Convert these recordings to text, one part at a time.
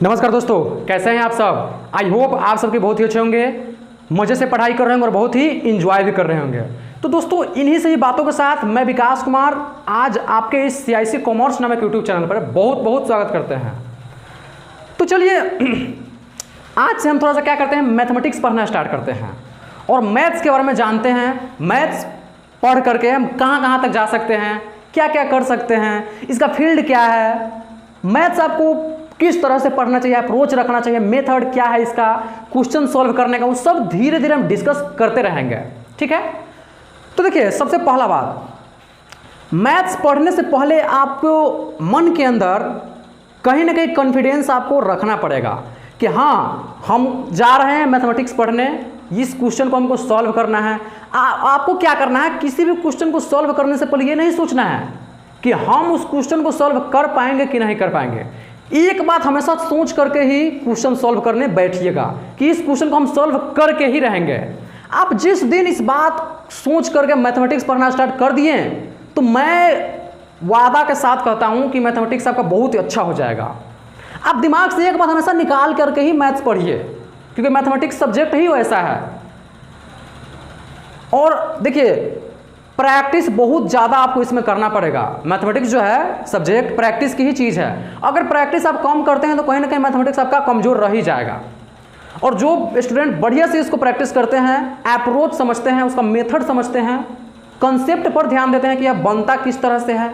नमस्कार दोस्तों, कैसे हैं आप सब। आई होप आप सबके बहुत ही अच्छे होंगे, मज़े से पढ़ाई कर रहे होंगे और बहुत ही इंजॉय भी कर रहे होंगे। तो दोस्तों, इन्हीं सही बातों के साथ मैं विकास कुमार आज आपके इस CIC कॉमर्स नामक यूट्यूब चैनल पर बहुत बहुत स्वागत करते हैं। तो चलिए आज से हम थोड़ा सा क्या करते हैं, मैथमेटिक्स पढ़ना स्टार्ट करते हैं और मैथ्स के बारे में जानते हैं। मैथ्स पढ़ करके हम कहाँ कहाँ तक जा सकते हैं, क्या क्या कर सकते हैं, इसका फील्ड क्या है, मैथ्स आपको किस तरह से पढ़ना चाहिए, अप्रोच रखना चाहिए, मेथड क्या है इसका, क्वेश्चन सॉल्व करने का, वो सब धीरे धीरे हम डिस्कस करते रहेंगे। ठीक है। तो देखिए, सबसे पहला बात, मैथ्स पढ़ने से पहले आपको मन के अंदर कहीं ना कहीं कॉन्फिडेंस आपको रखना पड़ेगा कि हाँ, हम जा रहे हैं मैथमेटिक्स पढ़ने, इस क्वेश्चन को हमको सॉल्व करना है। आपको क्या करना है, किसी भी क्वेश्चन को सॉल्व करने से पहले ये नहीं सोचना है कि हम उस क्वेश्चन को सॉल्व कर पाएंगे कि नहीं कर पाएंगे। एक बात हमेशा सोच करके ही क्वेश्चन सॉल्व करने बैठिएगा कि इस क्वेश्चन को हम सॉल्व करके ही रहेंगे। आप जिस दिन इस बात सोच करके मैथमेटिक्स पढ़ना स्टार्ट कर दिए तो मैं वादा के साथ कहता हूं कि मैथमेटिक्स आपका बहुत ही अच्छा हो जाएगा। आप दिमाग से एक बात हमेशा निकाल करके ही मैथ्स पढ़िए, क्योंकि मैथमेटिक्स सब्जेक्ट ही ऐसा है। और देखिए, प्रैक्टिस बहुत ज़्यादा आपको इसमें करना पड़ेगा। मैथमेटिक्स जो है सब्जेक्ट प्रैक्टिस की ही चीज़ है। अगर प्रैक्टिस आप कम करते हैं तो कहीं ना कहीं मैथमेटिक्स आपका कमज़ोर रह ही जाएगा। और जो स्टूडेंट बढ़िया से इसको प्रैक्टिस करते हैं, अप्रोच समझते हैं, उसका मेथड समझते हैं, कंसेप्ट पर ध्यान देते हैं कि यह बनता किस तरह से है,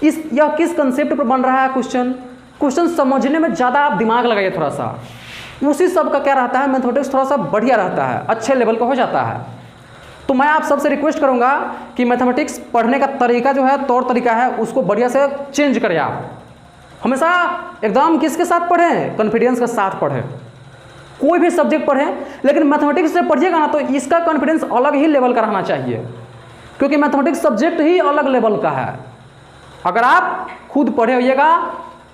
यह किस कंसेप्ट पर बन रहा है क्वेश्चन समझने में ज़्यादा आप दिमाग लगाइए थोड़ा सा, उसी सब का क्या रहता है, मैथमेटिक्स थोड़ा सा बढ़िया रहता है, अच्छे लेवल का हो जाता है। तो मैं आप सबसे रिक्वेस्ट करूंगा कि मैथमेटिक्स पढ़ने का तरीका जो है, तौर तरीका है, उसको बढ़िया से चेंज करें। आप हमेशा एकदम किसके साथ पढ़ें, कॉन्फिडेंस के साथ पढ़ें। कोई भी सब्जेक्ट पढ़ें, लेकिन मैथमेटिक्स से पढ़िएगा ना तो इसका कॉन्फिडेंस अलग ही लेवल का रहना चाहिए, क्योंकि मैथमेटिक्स सब्जेक्ट ही अलग लेवल का है। अगर आप खुद पढ़े होइएगा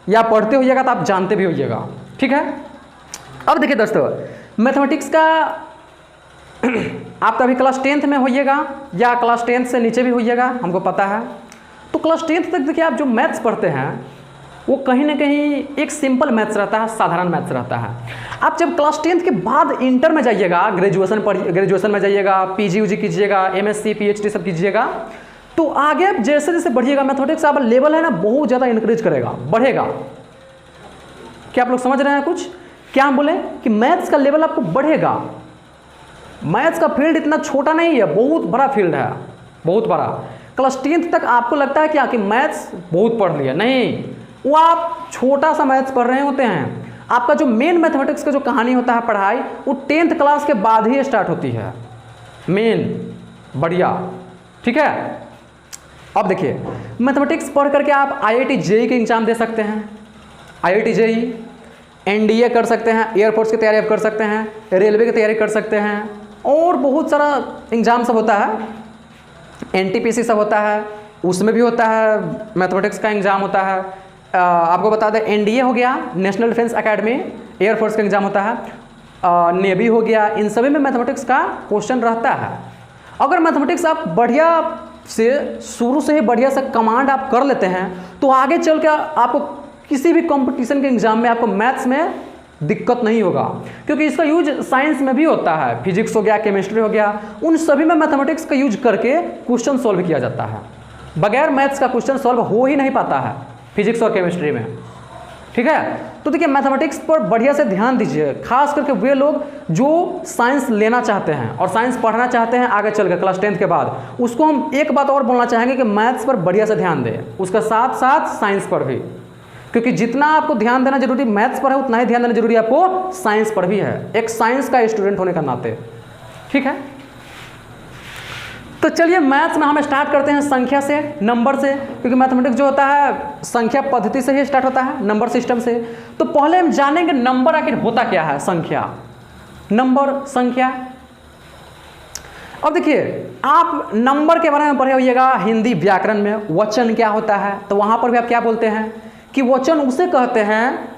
या पढ़ते होइएगा तो आप जानते भी होइएगा। ठीक है। अब देखिए दोस्तों, मैथमेटिक्स का आप कभी क्लास 10th में होइएगा या क्लास 10th से नीचे भी होइएगा, हमको पता है। तो क्लास 10th तक देखिए, आप जो मैथ्स पढ़ते हैं वो कहीं ना कहीं एक सिंपल मैथ्स रहता है, साधारण मैथ्स रहता है। आप जब क्लास 10th के बाद इंटर में जाइएगा, ग्रेजुएशन में जाइएगा, PG कीजिएगा, MSc PhD सब कीजिएगा, तो आगे आप जैसे जैसे बढ़िएगा मैथमेटिक्स आप लेवल है ना बहुत ज़्यादा इंक्रीज करेगा, बढ़ेगा। क्या आप लोग समझ रहे हैं कुछ? क्या हम बोले कि मैथ्स का लेवल आपको बढ़ेगा। मैथ्स का फील्ड इतना छोटा नहीं है, बहुत बड़ा फील्ड है, बहुत बड़ा। क्लास 10th तक आपको लगता है क्या कि मैथ्स बहुत पढ़ लिया, नहीं, वो आप छोटा सा मैथ्स पढ़ रहे होते हैं। आपका जो मेन मैथमेटिक्स का जो कहानी होता है पढ़ाई, वो 10th क्लास के बाद ही स्टार्ट होती है, मेन बढ़िया। ठीक है। अब देखिए, मैथमेटिक्स पढ़ करके आप IIT JEE के एग्जाम दे सकते हैं, IIT JEE, NDA कर सकते हैं, एयरफोर्स की तैयारी आप कर सकते हैं, रेलवे की तैयारी कर सकते हैं, और बहुत सारा एग्ज़ाम सब होता है, NTPC सब होता है, उसमें भी होता है मैथमेटिक्स का एग्ज़ाम होता है। आपको बता दें, NDA हो गया, नेशनल डिफेंस एकेडमी, एयरफोर्स का एग्ज़ाम होता है, नेवी हो गया, इन सभी में मैथमेटिक्स का क्वेश्चन रहता है। अगर मैथमेटिक्स आप बढ़िया से शुरू से ही बढ़िया से कमांड आप कर लेते हैं तो आगे चल के आपको किसी भी कंपटीशन के एग्जाम में आपको मैथ्स में दिक्कत नहीं होगा, क्योंकि इसका यूज साइंस में भी होता है, फिजिक्स हो गया, केमिस्ट्री हो गया, उन सभी में मैथमेटिक्स का यूज करके क्वेश्चन सॉल्व किया जाता है। बगैर मैथ्स का क्वेश्चन सॉल्व हो ही नहीं पाता है फिजिक्स और केमिस्ट्री में। ठीक है। तो देखिए, मैथमेटिक्स पर बढ़िया से ध्यान दीजिए, खास करके वे लोग जो साइंस लेना चाहते हैं और साइंस पढ़ना चाहते हैं आगे चल के क्लास 10th के बाद। उसको हम एक बात और बोलना चाहेंगे कि मैथ्स पर बढ़िया से ध्यान दें, उसका साथ साथ साइंस पर भी, क्योंकि जितना आपको ध्यान देना जरूरी मैथ्स पर है, उतना ही ध्यान देना जरूरी आपको साइंस पर भी है, एक साइंस का स्टूडेंट होने का नाते। ठीक है। तो चलिए, मैथ्स में हम स्टार्ट करते हैं संख्या से, नंबर से, क्योंकि मैथमेटिक्स जो होता है संख्या पद्धति से ही स्टार्ट होता है, नंबर सिस्टम से। तो पहले हम जानेंगे नंबर आखिर होता क्या है, संख्या, नंबर, संख्या। अब देखिए, आप नंबर के बारे में पढ़े होइएगा हिंदी व्याकरण में, वचन क्या होता है, तो वहाँ पर भी आप क्या बोलते हैं कि वचन उसे कहते हैं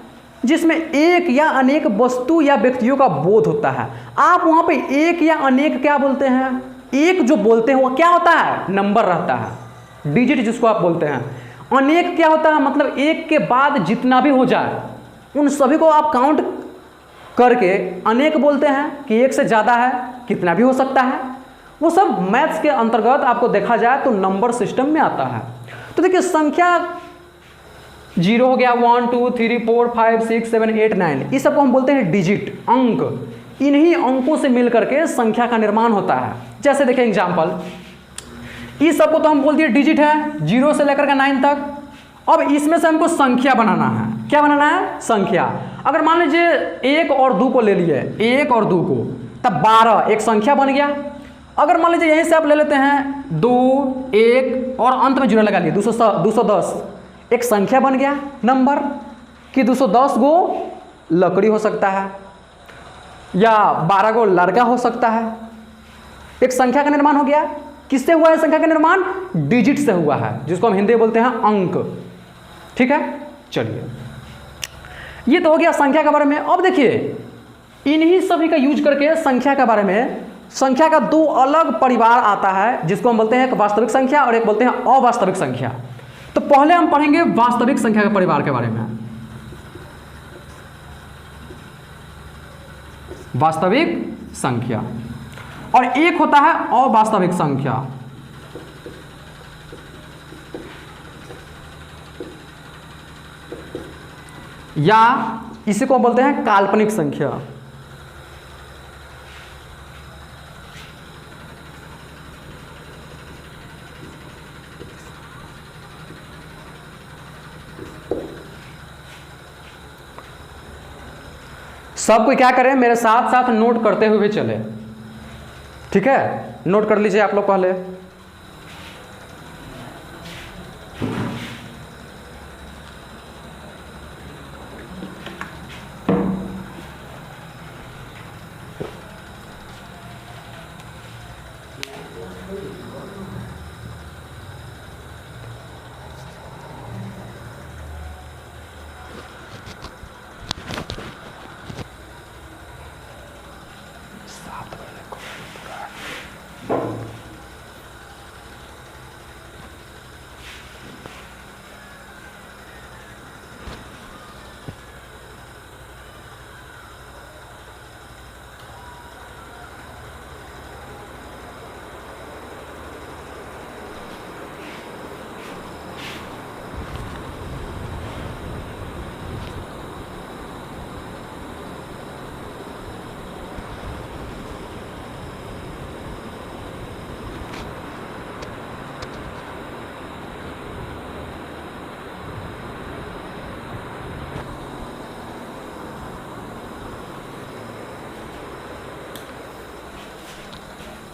जिसमें एक या अनेक वस्तु या व्यक्तियों का बोध होता है। आप वहाँ पे एक या अनेक क्या बोलते हैं, एक जो बोलते हैं वो क्या होता है, नंबर रहता है, डिजिट जिसको आप बोलते हैं। अनेक क्या होता है, मतलब एक के बाद जितना भी हो जाए, उन सभी को आप काउंट करके अनेक बोलते हैं कि एक से ज़्यादा है, कितना भी हो सकता है। वो सब मैथ्स के अंतर्गत आपको देखा जाए तो नंबर सिस्टम में आता है। तो देखिए संख्या 0 हो गया, 1 2 3 4 5 6 7 8 9, इस सबको हम बोलते हैं डिजिट, अंक। इन्हीं अंकों से मिल करके संख्या का निर्माण होता है। जैसे देखें एग्जाम्पल, इस सबको तो हम बोल दिए डिजिट है, 0 से लेकर के 9 तक। अब इसमें से हमको संख्या बनाना है। क्या बनाना है? संख्या। अगर मान लीजिए 1 और 2 को ले लिए, 1 और 2 को, तब 12 एक संख्या बन गया। अगर मान लीजिए यहीं से आप ले लेते हैं 2 1 और अंत में 0 लगा लिए, 210 एक संख्या बन गया, नंबर कि 210 गो लकड़ी हो सकता है या 12 गो लड़का हो सकता है। एक संख्या का निर्माण हो गया। किससे हुआ है संख्या का निर्माण? डिजिट से हुआ है, जिसको हम हिंदी में बोलते हैं अंक। ठीक है, चलिए ये तो हो गया संख्या के बारे में। अब देखिए इन्हीं सभी का यूज करके संख्या के बारे में, संख्या का दो अलग परिवार आता है, जिसको हम बोलते हैं एक वास्तविक संख्या और एक बोलते हैं अवास्तविक संख्या। तो पहले हम पढ़ेंगे वास्तविक संख्या के परिवार के बारे में। वास्तविक संख्या और एक होता है अवास्तविक संख्या। या इसी को बोलते हैं काल्पनिक संख्या। सबको क्या करें, मेरे साथ साथ नोट करते हुए चले। ठीक है, नोट कर लीजिए आप लोग पहले।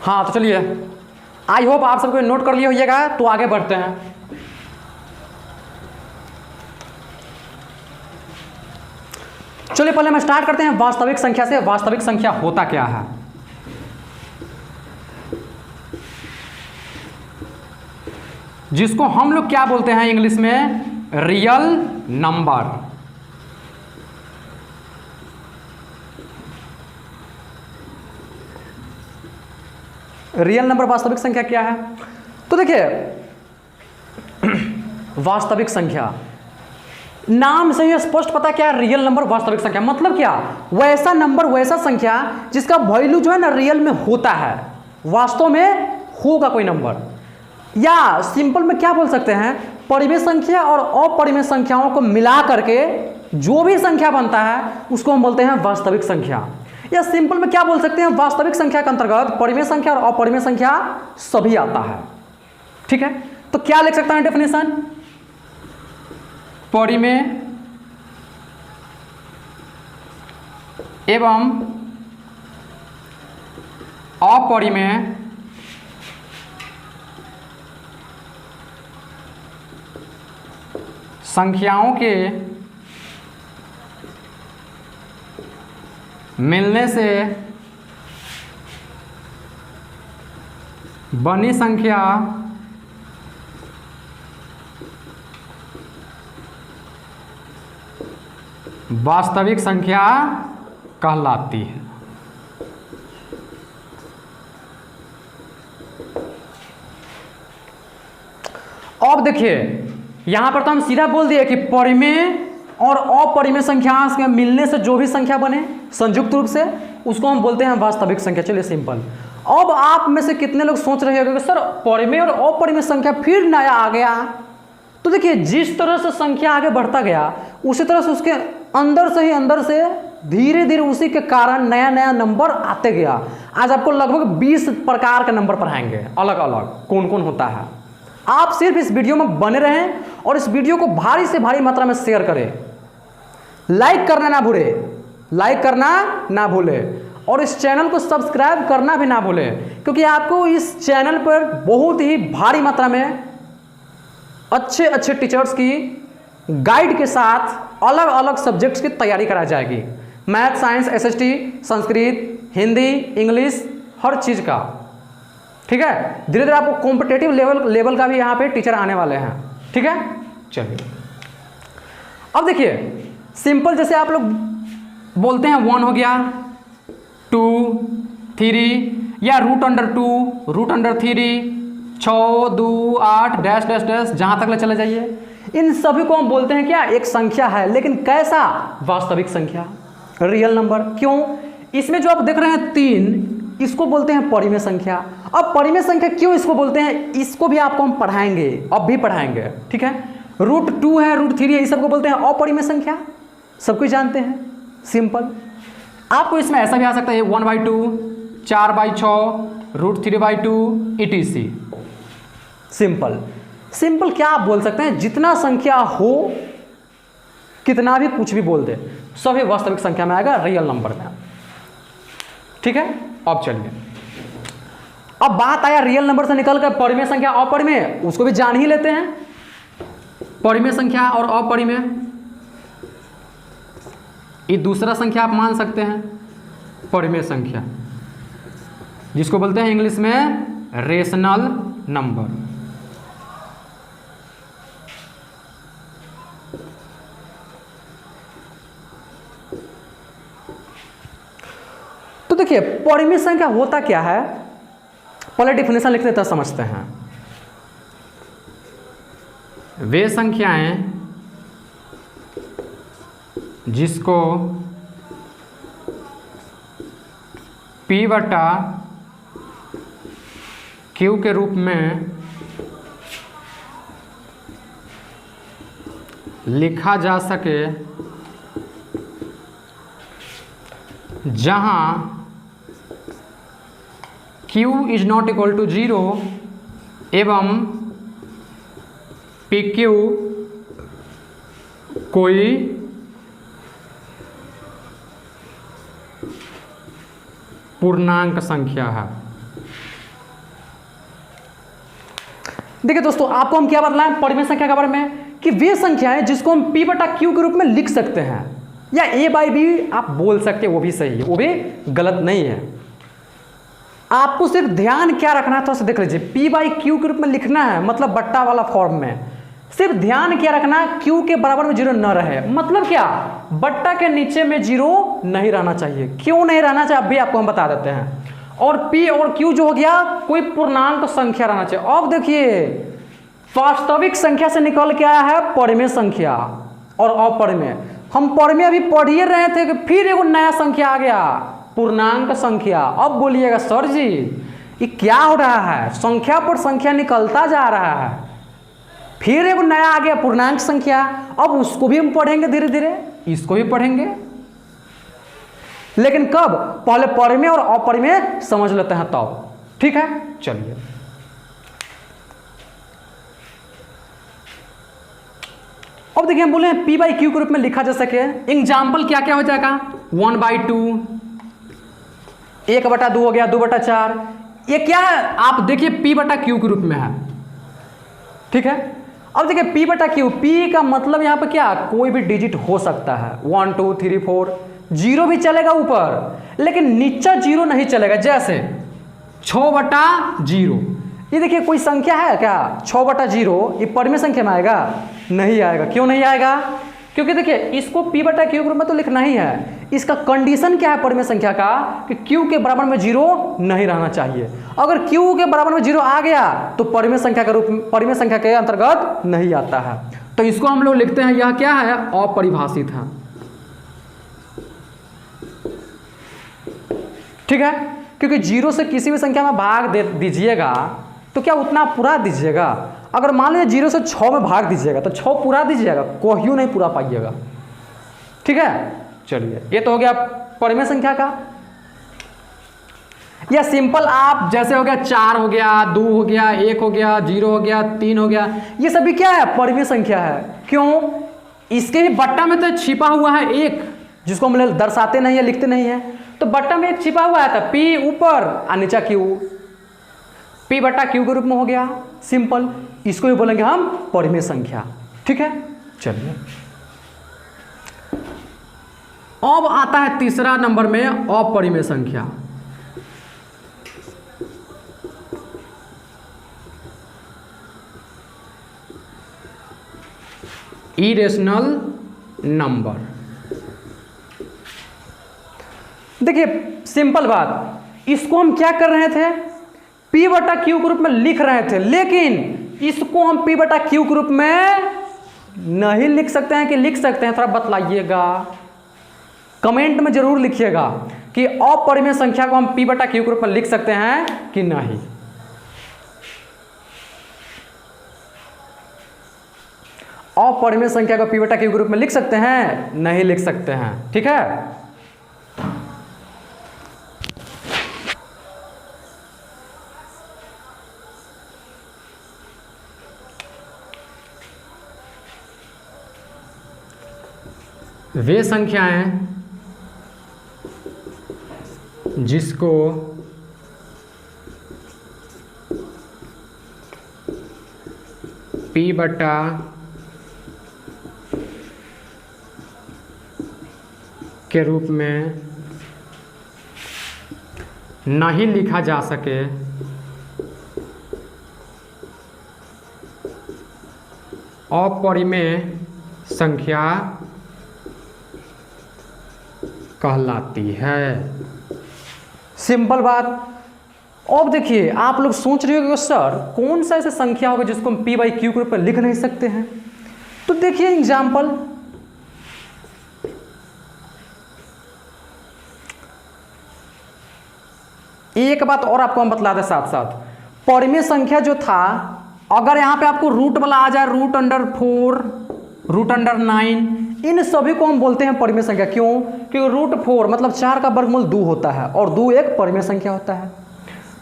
हाँ तो चलिए, आई होप आप सबको नोट कर लिए होइएगा। तो आगे बढ़ते हैं। चलिए पहले हम स्टार्ट करते हैं वास्तविक संख्या से। वास्तविक संख्या होता क्या है? जिसको हम लोग क्या बोलते हैं इंग्लिश में? Real number. रियल नंबर वास्तविक संख्या क्या है? तो देखिए वास्तविक संख्या नाम से ही स्पष्ट पता क्या है, रियल नंबर वास्तविक संख्या। मतलब क्या? वैसा नंबर, वैसा संख्या जिसका वैल्यू जो है ना रियल में होता है, वास्तव में होगा कोई नंबर। या सिंपल में क्या बोल सकते हैं, परिमेय संख्या और अपरिमेय संख्याओं को मिला करके जो भी संख्या बनता है उसको हम बोलते हैं वास्तविक संख्या। या सिंपल में क्या बोल सकते हैं, वास्तविक संख्या के अंतर्गत परिमेय संख्या और अपरिमेय संख्या सभी आता है। ठीक है, तो क्या लिख सकता है डेफिनेशन? परिमेय एवं अपरिमेय संख्याओं के मिलने से बनी संख्या वास्तविक संख्या कहलाती है। अब देखिए यहां पर तो हम सीधा बोल दिए कि परिमेय और अपरिमेय संख्या के मिलने से जो भी संख्या बने संयुक्त रूप से, उसको हम बोलते हैं वास्तविक संख्या। चलिए सिंपल। अब आप में से कितने लोग सोच रहे होंगे सर परिमेय और अपरिमेय संख्या फिर नया आ गया। तो देखिए जिस तरह से संख्या आगे बढ़ता गया उसी तरह से उसके अंदर से धीरे धीरे उसी के कारण नया नया नंबर आते गया। आज आपको लगभग 20 प्रकार के नंबर पढ़ाएंगे, अलग अलग कौन कौन होता है। आप सिर्फ इस वीडियो में बने रहें और इस वीडियो को भारी से भारी मात्रा में शेयर करें। लाइक करना ना भूले, लाइक करना ना भूले और इस चैनल को सब्सक्राइब करना भी ना भूले, क्योंकि आपको इस चैनल पर बहुत ही भारी मात्रा में अच्छे अच्छे टीचर्स की गाइड के साथ अलग अलग सब्जेक्ट्स की तैयारी कराई जाएगी। Math, science, SST, Sanskrit, Hindi, English, हर चीज़ का। ठीक है, धीरे धीरे आपको कॉम्पिटेटिव लेवल का भी यहाँ पे टीचर आने वाले हैं। ठीक है, चलिए अब देखिए सिंपल, जैसे आप लोग बोलते हैं 1 हो गया, 2, 3 या √2, √3, 6, 2, 8 डैश डैश डैश जहाँ तक ले चले जाइए। इन सभी को हम बोलते हैं क्या, एक संख्या है, लेकिन कैसा, वास्तविक संख्या, रियल नंबर। क्यों, इसमें जो आप देख रहे हैं 3, इसको बोलते हैं परिमेय संख्या। अब परिमेय संख्या क्यों इसको बोलते हैं, इसको भी आपको हम पढ़ाएंगे, अब भी पढ़ाएंगे। ठीक है, √2 है, √3 है, इस सबको बोलते हैं अपरिमेय संख्या, सब कुछ जानते हैं। सिंपल, आपको इसमें ऐसा भी आ सकता है 1/2, 4/6, √3/2 etc। सिंपल सिंपल क्या आप बोल सकते हैं, जितना संख्या हो, कितना भी कुछ भी बोल दे, सभी वास्तविक संख्या में आएगा, रियल नंबर में। ठीक है, अब चलिए, अब बात आया रियल नंबर से निकल कर परिमेय संख्या अपरिमेय, उसको भी जान ही लेते हैं। परिमेय संख्या और अपरिमेय, ये दूसरा संख्या आप मान सकते हैं, परिमेय संख्या, जिसको बोलते हैं इंग्लिश में रेशनल नंबर। तो देखिए परिमेय संख्या होता क्या है, पहले डिफिनेशन लिखते तब समझते हैं। वे संख्याएं जिसको P/Q के रूप में लिखा जा सके, जहां Q ≠ 0 एवं PQ कोई पूर्णांक संख्या है। देखिए दोस्तों, आपको हम क्या बतलाएं परिमेय संख्या के बारे में, कि वे संख्याएं जिसको हम P/Q के रूप में लिख सकते हैं, या A/B आप बोल सकते हैं, वो भी सही है, वो भी गलत नहीं है। आपको सिर्फ ध्यान क्या रखना है, थोड़ा सा देख लीजिए। P/Q के रूप में लिखना है, मतलब बट्टा वाला फॉर्म में। सिर्फ ध्यान क्या रखना, Q के बराबर में 0 न रहे। मतलब क्या, बट्टा के नीचे में 0 नहीं रहना चाहिए। क्यों नहीं रहना चाहिए, अब भी आपको हम बता देते हैं। और P और Q जो हो गया, कोई पूर्णांक संख्या रहना चाहिए। अब देखिए, वास्तविक संख्या से निकल के आया है परिमेय संख्या और अपरिमेय। हम परिमेय अभी पढ़ ही रहे थे कि फिर एगो नया संख्या आ गया, पूर्णांक संख्या। अब बोलिएगा सर जी ये क्या हो रहा है, संख्या पर संख्या निकलता जा रहा है, फिर एगो नया आ गया पूर्णांक संख्या। अब उसको भी हम पढ़ेंगे धीरे धीरे, इसको भी पढ़ेंगे, लेकिन कब, पहले परिमेय और अपरिमेय समझ लेते हैं तब। ठीक है, चलिए अब देखिए, हम बोले P/Q के रूप में लिखा जा सके। एग्जाम्पल क्या क्या हो जाएगा, 1/2, 1/2 हो गया, 2/4। ये क्या है, आप देखिए P/Q के रूप में है। ठीक है, अब देखिए P/Q, P का मतलब यहाँ पे क्या, कोई भी डिजिट हो सकता है, 1 2 3 4, 0 भी चलेगा ऊपर, लेकिन नीचा 0 नहीं चलेगा। जैसे 6/0, ये देखिए कोई संख्या है क्या, 6/0, ये परिमेय संख्या में आएगा, नहीं आएगा। क्यों नहीं आएगा, क्योंकि देखिए इसको P/Q के रूप में तो लिखना ही है। इसका कंडीशन क्या है परिमेय संख्या का, कि Q के बराबर में 0 नहीं रहना चाहिए। अगर Q के बराबर में 0 आ गया तो परिमेय संख्या के रूप में, परिमेय संख्या के अंतर्गत नहीं आता है। तो इसको हम लोग लिखते हैं यह क्या है, अपरिभाषित है। ठीक है, क्योंकि 0 से किसी भी संख्या में भाग दे दीजिएगा तो क्या उतना पूरा दीजिएगा। अगर मान लीजिए 0 से 6 में भाग दीजिएगा तो 6 पूरा दीजिएगा, कोई नहीं पूरा पाइएगा। ठीक है, चलिए ये तो हो गया परिमेय संख्या का। या सिंपल आप जैसे हो गया 4 हो गया, 2 हो गया, 1 हो गया, 0 हो गया, 3 हो गया, ये सभी क्या है, परिमेय संख्या है। क्यों, इसके ही बट्टा में तो छिपा हुआ है 1, जिसको हम लोग दर्शाते नहीं है, लिखते नहीं है। तो बट्टा में 1 छिपा हुआ है था, P ऊपर और नीचा Q, P बट्टा Q के रूप में हो गया, सिंपल। इसको भी बोलेंगे हम परिमेय संख्या। ठीक है, चलिए अब आता है तीसरा नंबर में अपरिमेय संख्या। Irrational number. देखिए सिंपल बात, इसको हम क्या कर रहे थे, P बटा Q के रूप में लिख रहे थे, लेकिन इसको हम P बटा Q के रूप में नहीं लिख सकते हैं कि लिख सकते हैं, थोड़ा बतलाइएगा, कमेंट में जरूर लिखिएगा कि अपरिमेय संख्या को हम P बटा Q के रूप में लिख सकते हैं कि नहीं। अपरिमेय संख्या को P बटा Q के रूप में लिख सकते हैं, नहीं लिख सकते हैं। ठीक है, वे संख्याएं जिसको P बटा के रूप में नहीं लिखा जा सके, अपरिमेय संख्या कहलाती है। सिंपल बात। अब देखिए आप लोग सोच रहे हो कि सर कौन सा ऐसा संख्या होगा जिसको हम P बाई Q के रूप में लिख नहीं सकते हैं। तो देखिए एग्जाम्पल, एक बात और आपको हम बतला दें साथ साथ, परिमेय संख्या जो था, अगर यहाँ पे आपको रूट वाला आ जाए, √4, √9, इन सभी को हम बोलते हैं परिमेय संख्या। क्यों, क्योंकि √4 मतलब 4 का वर्गमूल 2 होता है और 2 एक परिमेय संख्या होता है।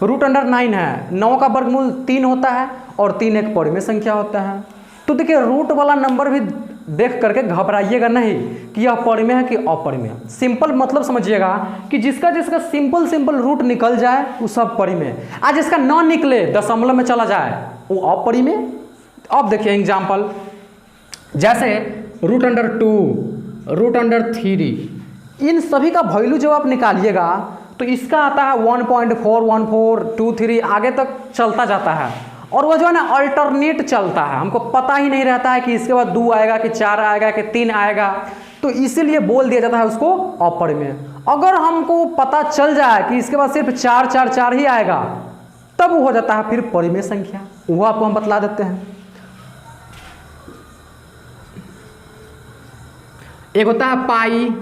√9 है, 9 का वर्गमूल 3 होता है और 3 एक परिमेय संख्या होता है। तो देखिए रूट वाला नंबर भी देख करके घबराइएगा नहीं कि यह परिमेय है कि अपरिमेय। सिंपल मतलब समझिएगा कि जिसका जिसका सिंपल रूट निकल जाए वो सब परिमेय, आज जिसका न निकले दशमलव में चला जाए वो अपरिमेय। अब देखिए एग्जाम्पल, जैसे √2, √3, इन सभी का वैल्यू जब आप निकालिएगा तो इसका आता है 1.4, 1.423 आगे तक चलता जाता है, और वह जो है ना अल्टरनेट चलता है, हमको पता ही नहीं रहता है कि इसके बाद 2 आएगा कि 4 आएगा कि 3 आएगा, तो इसीलिए बोल दिया जाता है उसको अपरिमेय। अगर हमको पता चल जाए कि इसके बाद सिर्फ 4 4 4 ही आएगा, तब वो हो जाता है फिर परिमेय संख्या, वो आपको हम बतला देते हैं। एक होता है पाई,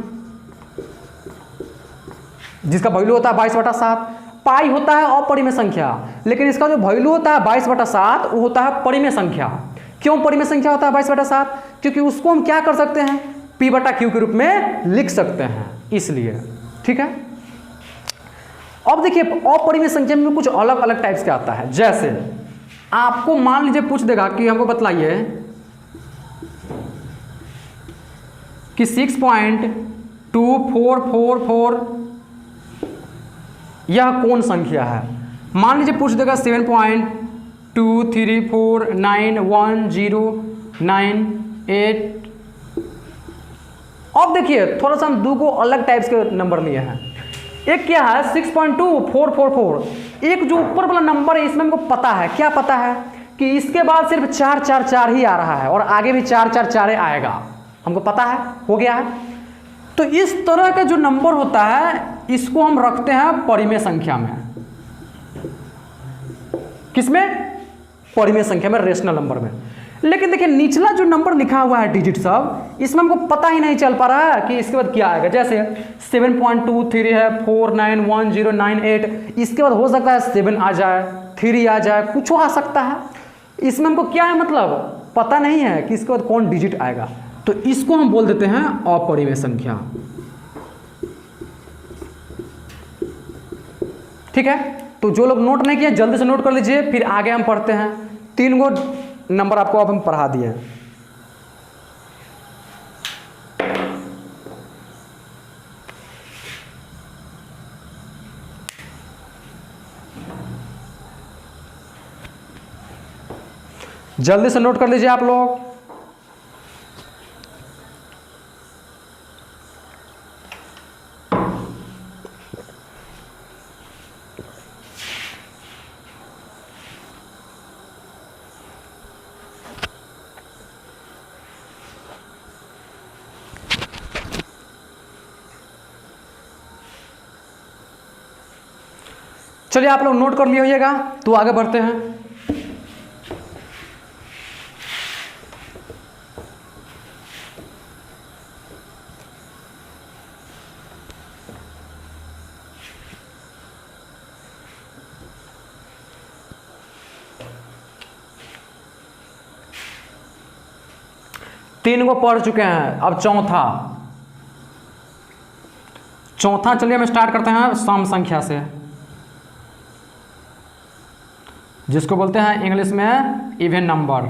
जिसका वैल्यू होता है 22/7। पाई होता है अपरिमेय संख्या, लेकिन इसका जो वैल्यू होता है 22/7 वो होता है परिमेय संख्या। क्यों परिमेय संख्या होता है 22/7? क्योंकि उसको हम क्या कर सकते हैं, P बटा Q के रूप में लिख सकते हैं, इसलिए। ठीक है, अब देखिए अपरिमेय संख्या में कुछ अलग अलग टाइप्स के आता है। जैसे आपको मान लीजिए पूछ देगा कि हमको बतलाइए कि 6.2444 यह कौन संख्या है। मान लीजिए पूछ देगा 7.234910988। अब देखिए थोड़ा सा हम दो को अलग टाइप्स के नंबर लिए हैं। एक क्या है 6.2444, एक जो ऊपर वाला नंबर है इसमें हमको पता है, क्या पता है कि इसके बाद सिर्फ 4 4 4 ही आ रहा है और आगे भी 4 4 4 आएगा, हमको पता है, हो गया है। तो इस तरह का जो नंबर होता है इसको हम रखते हैं परिमेय संख्या में। किसमें? परिमेय संख्या में, रेशनल नंबर में। लेकिन देखिए निचला जो नंबर लिखा हुआ है डिजिट सब, इसमें हमको पता ही नहीं चल पा रहा है कि इसके बाद क्या आएगा। जैसे 7.23 है, 491098, इसके बाद हो सकता है 7 आ जाए, 3 आ जाए, कुछ आ सकता है। इसमें हमको क्या है मतलब पता नहीं है कि इसके बाद कौन डिजिट आएगा, तो इसको हम बोल देते हैं अपरिमेय संख्या। ठीक है, तो जो लोग नोट नहीं किए जल्दी से नोट कर लीजिए, फिर आगे हम पढ़ते हैं। 3 गो नंबर आपको अब हम पढ़ा दिए हैं। जल्दी से नोट कर लीजिए आप लोग। चलिए आप लोग नोट कर लिए होइएगा, तो आगे बढ़ते हैं। तीन को पढ़ चुके हैं, अब चौथा चलिए हम स्टार्ट करते हैं सम संख्या से, जिसको बोलते हैं इंग्लिश में इवन नंबर।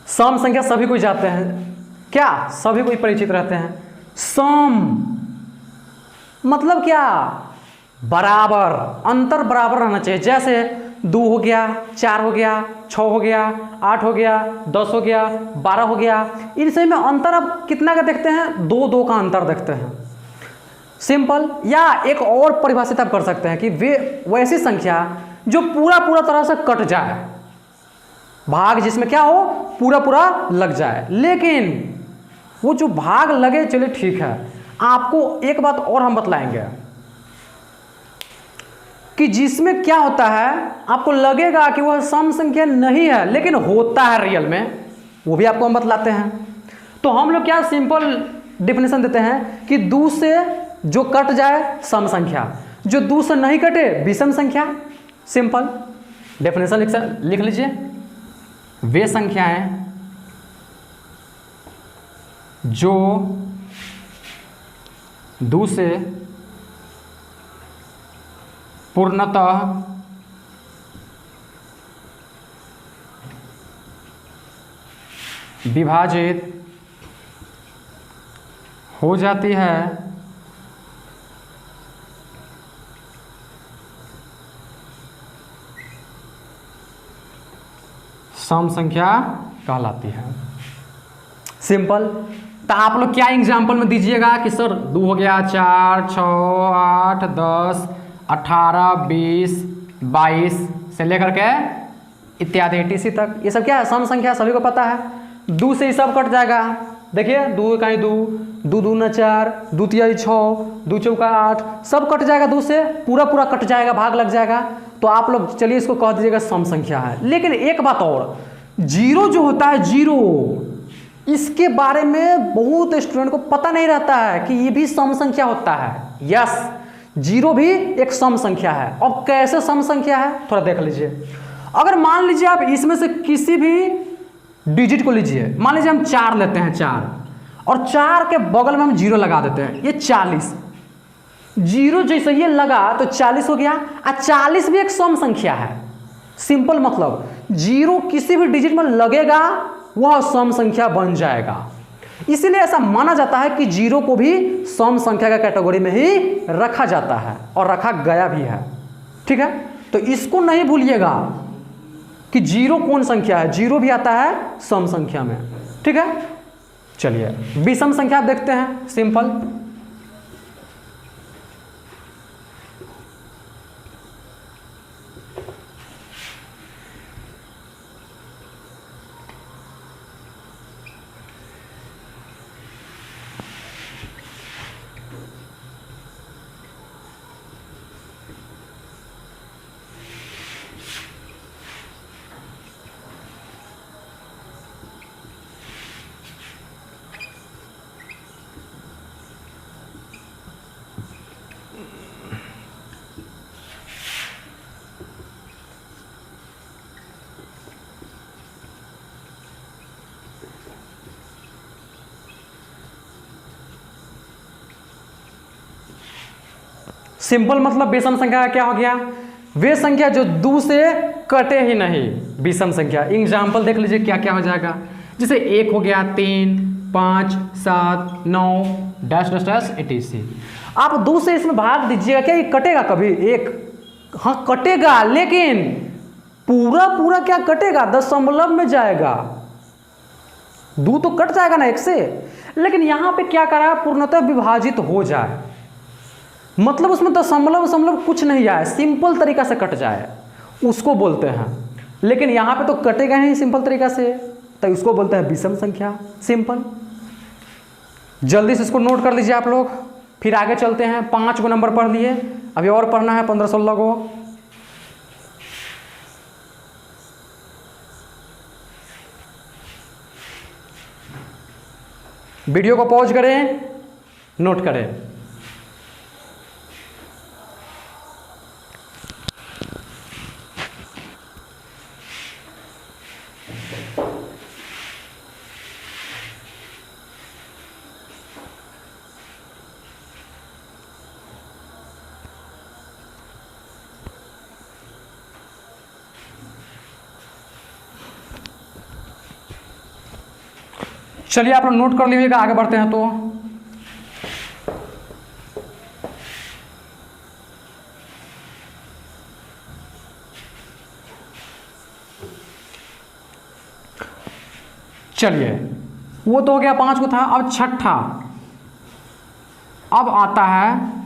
सम संख्या सभी कोई जानते हैं, क्या सभी कोई परिचित रहते हैं। सम मतलब क्या, बराबर, अंतर बराबर रहना चाहिए। जैसे 2 हो गया, 4 हो गया, 6 हो गया, 8 हो गया, 10 हो गया, 12 हो गया, इन सभी में अंतर अब कितना का देखते हैं, 2 का अंतर देखते हैं। सिंपल। या एक और परिभाषित आप कर सकते हैं कि वे वैसी संख्या जो पूरा तरह से कट जाए, भाग जिसमें क्या हो, पूरा लग जाए। लेकिन वो जो भाग लगे, चलिए ठीक है, आपको एक बात और हम बतलाएंगे कि जिसमें क्या होता है, आपको लगेगा कि वह सम संख्या नहीं है लेकिन होता है रियल में, वो भी आपको हम बतलाते हैं। तो हम लोग क्या सिंपल डिफिनेशन देते हैं कि 2 से जो कट जाए सम संख्या, जो 2 से नहीं कटे विषम संख्या। सिंपल डेफिनेशन लिख लीजिए। वे संख्याएं जो 2 से पूर्णतः विभाजित हो जाती है सम संख्या कहलाती है। सिंपल। तो आप लोग क्या एग्जाम्पल में दीजिएगा कि सर 2 हो गया, 4, 6, 8, 10, 18, 20, 22 से लेकर के इत्यादि etc तक, ये सब क्या है, सम संख्या, सभी को पता है। 2 से ही सब कट जाएगा। देखिए 2 का 2, 2 दूना 4, 2 तिया 6, 2 चौका 8, सब कट जाएगा। 2 से पूरा कट जाएगा, भाग लग जाएगा। तो आप लोग चलिए इसको कह दीजिएगा सम संख्या है। लेकिन एक बात और, जीरो जो होता है, जीरो, इसके बारे में बहुत स्टूडेंट को पता नहीं रहता है कि ये भी सम संख्या होता है। यस, जीरो भी एक सम संख्या है। अब कैसे सम संख्या है थोड़ा देख लीजिए। अगर मान लीजिए आप इसमें से किसी भी डिजिट को लीजिए, मान लीजिए हम 4 लेते हैं, 4, और 4 के बगल में हम 0 लगा देते हैं, ये 40। 0 जैसे ये लगा तो 40 हो गया। 40 भी एक सम संख्या है। सिंपल मतलब 0 किसी भी डिजिट में लगेगा वह सम संख्या बन जाएगा। इसीलिए ऐसा माना जाता है कि 0 को भी सम संख्या का कैटेगरी में ही रखा जाता है और रखा गया भी है। ठीक है, तो इसको नहीं भूलिएगा कि 0 कौन संख्या है, 0 भी आता है सम संख्या में। ठीक है, चलिए विषम संख्या आप देखते हैं। सिंपल। सिंपल मतलब विषम संख्या का क्या हो गया, वे संख्या जो 2 से कटे ही नहीं, विषम संख्या। एग्जाम्पल देख लीजिए क्या क्या हो जाएगा, जैसे 1 हो गया, 3, 5, 7, 9 डैश डैश डैश etc। आप 2 से इसमें भाग दीजिएगा, क्या ये कटेगा कभी? एक हाँ कटेगा, लेकिन पूरा पूरा क्या कटेगा, दशमलव में जाएगा। 2 तो कट जाएगा ना 1 से, लेकिन यहां पे क्या करा, पूर्णतः विभाजित हो जाए, मतलब उसमें दशमलव दशमलव कुछ नहीं आए, सिंपल तरीका से कट जाए, उसको बोलते हैं। लेकिन यहां पे तो कटेगा नहीं सिंपल तरीका से, तो उसको बोलते हैं विषम संख्या, सिंपल। जल्दी से इसको नोट कर लीजिए आप लोग, फिर आगे चलते हैं। 5 गो नंबर पढ़ लिए, अभी और पढ़ना है 15-16 गो। वीडियो को पॉज करें, नोट करें। चलिए आप लोग नोट कर लीजिएगा, आगे बढ़ते हैं। तो चलिए, वो तो हो गया 5 को था। अब छठा, अब आता है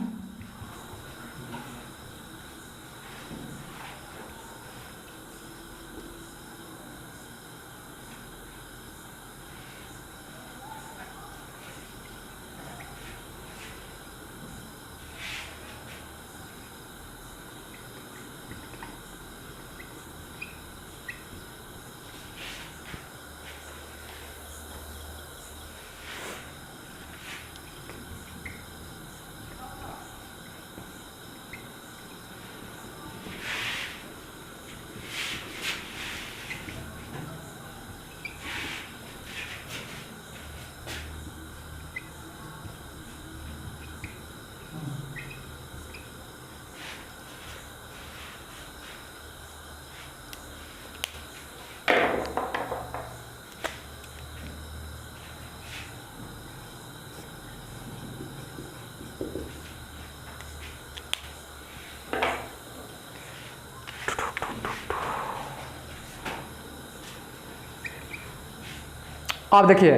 अब देखिए,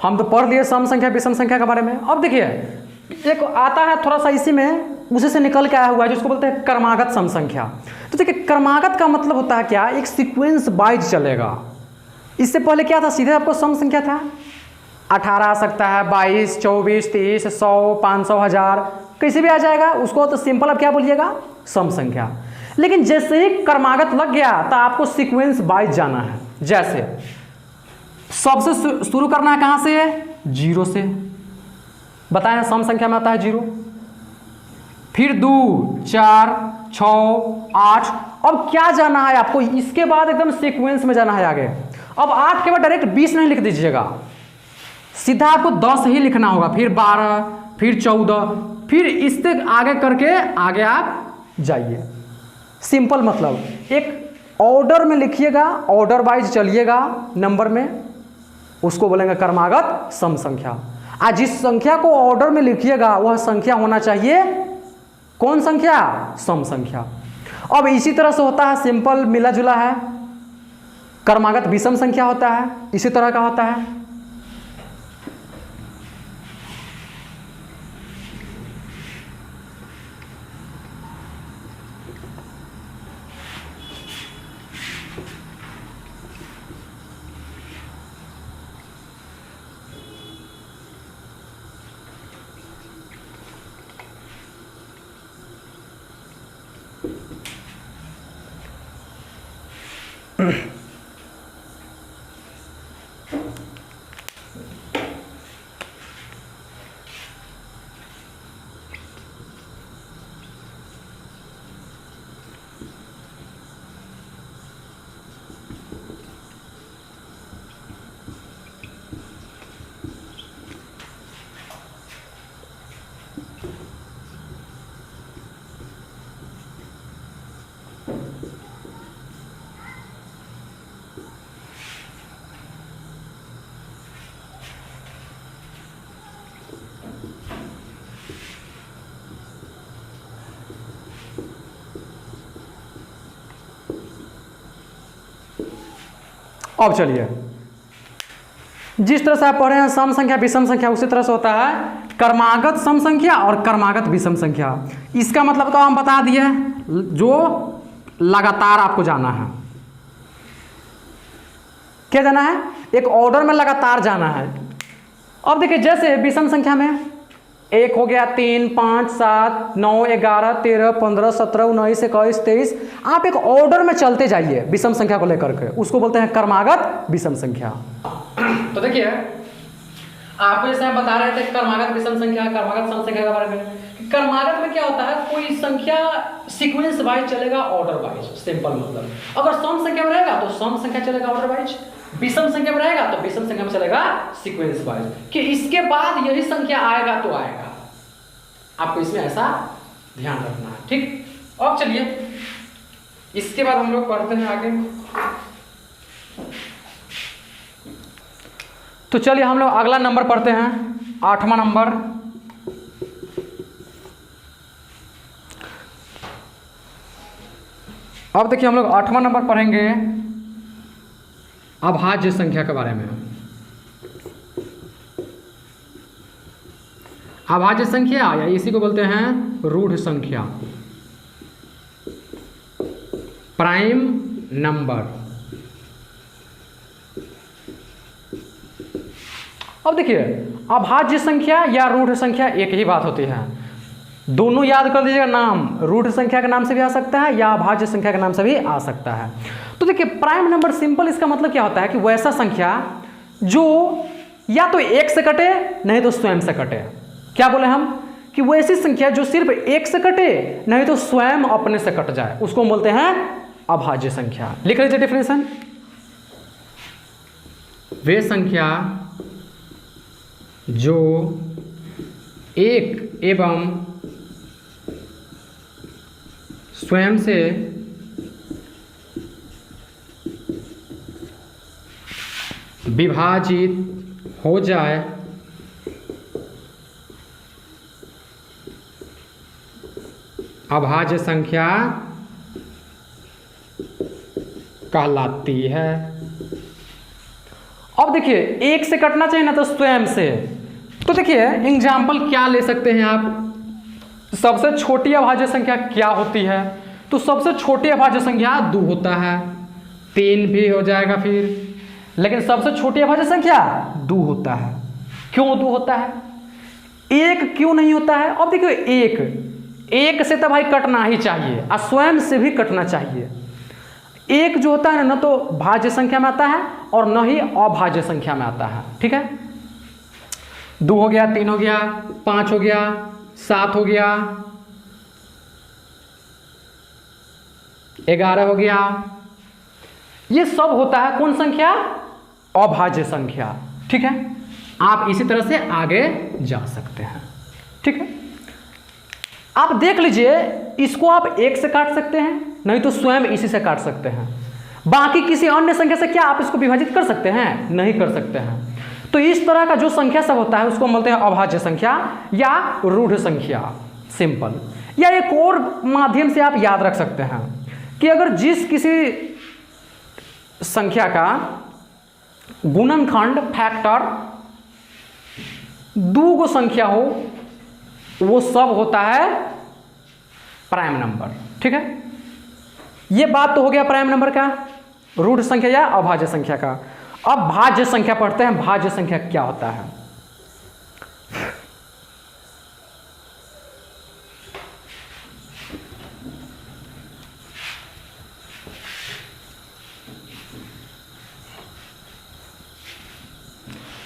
हम तो पढ़ लिए सम संख्या विषम संख्या के बारे में। अब देखिए एक आता है थोड़ा सा इसी में, उसी से निकल के आया हुआ है, जिसको बोलते हैं क्रमागत सम संख्या। तो देखिए क्रमागत का मतलब होता है क्या, एक सीक्वेंस वाइज चलेगा। इससे पहले क्या था, सीधे आपको सम संख्या था, 18 आ सकता है, 22, 24, 30, 100, 500, 1000, कैसे भी आ जाएगा, उसको तो सिंपल अब क्या बोलिएगा, सम संख्या। लेकिन जैसे ही क्रमागत लग गया तो आपको सीक्वेंस वाइज जाना है। जैसे सबसे शुरू करना है कहां से, 0 से। बताएं सम संख्या में आता है 0, फिर 2, 4, 6, 8। अब क्या जाना है आपको, इसके बाद एकदम सीक्वेंस में जाना है आगे। अब 8 के बाद डायरेक्ट 20 नहीं लिख दीजिएगा, सीधा आपको 10 ही लिखना होगा, फिर 12, फिर 14, फिर इससे आगे करके आगे आप जाइए। सिंपल मतलब एक ऑर्डर में लिखिएगा, ऑर्डर वाइज चलिएगा नंबर में, उसको बोलेंगे क्रमागत सम संख्या। आज जिस संख्या को ऑर्डर में लिखिएगा वह संख्या होना चाहिए कौन संख्या, सम संख्या। अब इसी तरह से होता है, सिंपल मिला जुला है, क्रमागत विषम संख्या होता है, इसी तरह का होता है। अब चलिए, जिस तरह से आप पढ़े हैं सम संख्या विषम संख्या, उसी तरह से होता है क्रमागत सम संख्या और क्रमागत विषम संख्या। इसका मतलब तो हम बता दिए, जो लगातार आपको जाना है। क्या जाना है? एक ऑर्डर में लगातार जाना है। अब देखिए, जैसे विषम संख्या में 1 हो गया, 3, 5, 7, 9, 11, 13, 15, 17, 19, 21, 23, आप एक ऑर्डर में चलते जाइए विषम संख्या को लेकर के, उसको बोलते हैं क्रमागत विषम संख्या। तो देखिए, आपको जैसे हम बता रहे थे क्रमागत विषम संख्या, क्रमागत सम संख्या के बारे में। क्रमागत में क्या होता है, कोई संख्या सीक्वेंस वाइज चलेगा, ऑर्डर वाइज, सिंपल मतलब। अगर सम संख्या में रहेगा तो सम संख्या चलेगा ऑर्डर वाइज, विषम संख्या में रहेगा तो विषम संख्या में चलेगा सीक्वेंस वाइज, कि इसके बाद यही संख्या आएगा तो आएगा। आपको इसमें ऐसा ध्यान रखना है, ठीक। अब चलिए, इसके बाद हम लोग पढ़ते हैं आगे। तो चलिए हम लोग अगला नंबर पढ़ते हैं, 8वां नंबर। अब देखिए, हम लोग 8वां नंबर पढ़ेंगे अभाज्य संख्या के बारे में। अभाज्य संख्या या इसी को बोलते हैं रूढ़ संख्या, प्राइम नंबर। अब देखिए, अभाज्य संख्या या रूढ़ संख्या एक ही बात होती है, दोनों याद कर लीजिएगा नाम। रूढ़ संख्या के नाम से भी आ सकता है या अभाज्य संख्या के नाम से भी आ सकता है। तो देखिए, प्राइम नंबर सिंपल, इसका मतलब क्या होता है कि वैसा संख्या जो या तो एक से कटे नहीं तो स्वयं से कटे। क्या बोले हम कि वो ऐसी संख्या जो सिर्फ एक से कटे नहीं तो स्वयं अपने से कट जाए, उसको बोलते हैं अभाज्य संख्या। लिख लीजिए डेफिनेशन, वे संख्या जो एक एवं स्वयं से विभाजित हो जाए अभाज्य संख्या कहलाती है। अब देखिए, एक से कटना चाहिए ना तो स्वयं से। तो देखिए, एग्जाम्पल क्या ले सकते हैं आप, सबसे छोटी अभाज्य संख्या क्या होती है? तो सबसे छोटी अभाज्य संख्या 2 होता है, 3 भी हो जाएगा फिर, लेकिन सबसे छोटी अभाज्य संख्या 2 होता है। क्यों 2 होता है? 1 क्यों नहीं होता है? अब देखिए, एक से तो भाई कटना ही चाहिए और स्वयं से भी कटना चाहिए। एक जो होता है ना तो भाज्य संख्या में आता है और न ही अभाज्य संख्या में आता है, ठीक है। 2 हो गया, 3 हो गया, 5 हो गया, 7 हो गया, 11 हो गया, ये सब होता है कौन संख्या? अभाज्य संख्या, ठीक है। आप इसी तरह से आगे जा सकते हैं, ठीक है। आप देख लीजिए, इसको आप 1 से काट सकते हैं, नहीं तो स्वयं इसी से काट सकते हैं। बाकी किसी अन्य संख्या से क्या आप इसको विभाजित कर सकते हैं? नहीं कर सकते हैं। तो इस तरह का जो संख्या सब होता है उसको बोलते हैं अभाज्य संख्या या रूढ़ संख्या, सिंपल। या एक और माध्यम से आप याद रख सकते हैं कि अगर जिस किसी संख्या का गुणनखंड फैक्टर 2 गो संख्या हो, वो सब होता है प्राइम नंबर, ठीक है। ये बात तो हो गया प्राइम नंबर का, रूढ़ संख्या या अभाज्य संख्या का। अब भाज्य संख्या पढ़ते हैं, भाज्य संख्या क्या होता है।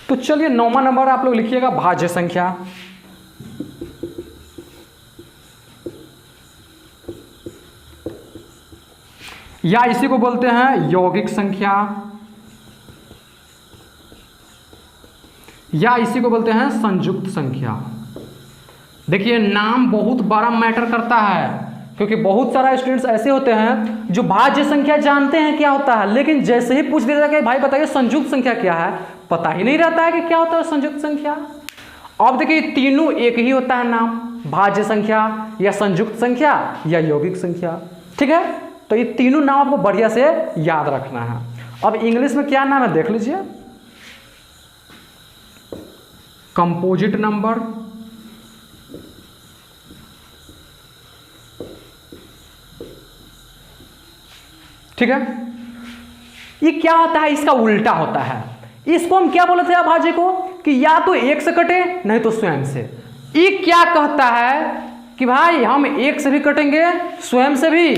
तो चलिए 9वां नंबर आप लोग लिखिएगा, भाज्य संख्या। या इसी को बोलते हैं यौगिक संख्या, या इसी को बोलते हैं संयुक्त संख्या। देखिए, नाम बहुत बड़ा मैटर करता है, क्योंकि बहुत सारा स्टूडेंट्स ऐसे होते हैं जो भाज्य संख्या जानते हैं क्या होता है, लेकिन जैसे ही पूछ दिया जाता है कि भाई बताइए संयुक्त संख्या क्या है, पता ही नहीं रहता है कि क्या होता है संयुक्त संख्या। अब देखिए, तीनों एक ही होता है नाम, भाज्य संख्या या संयुक्त संख्या या यौगिक संख्या, ठीक है। तो ये तीनों नाम आपको बढ़िया से याद रखना है। अब इंग्लिश में क्या नाम है देख लीजिए, कंपोजिट नंबर, ठीक है। ये क्या होता है, इसका उल्टा होता है। इसको हम क्या बोले थे अभाज्य को कि या तो एक से कटे नहीं तो स्वयं से। ये क्या कहता है कि भाई हम एक से भी कटेंगे, स्वयं से भी,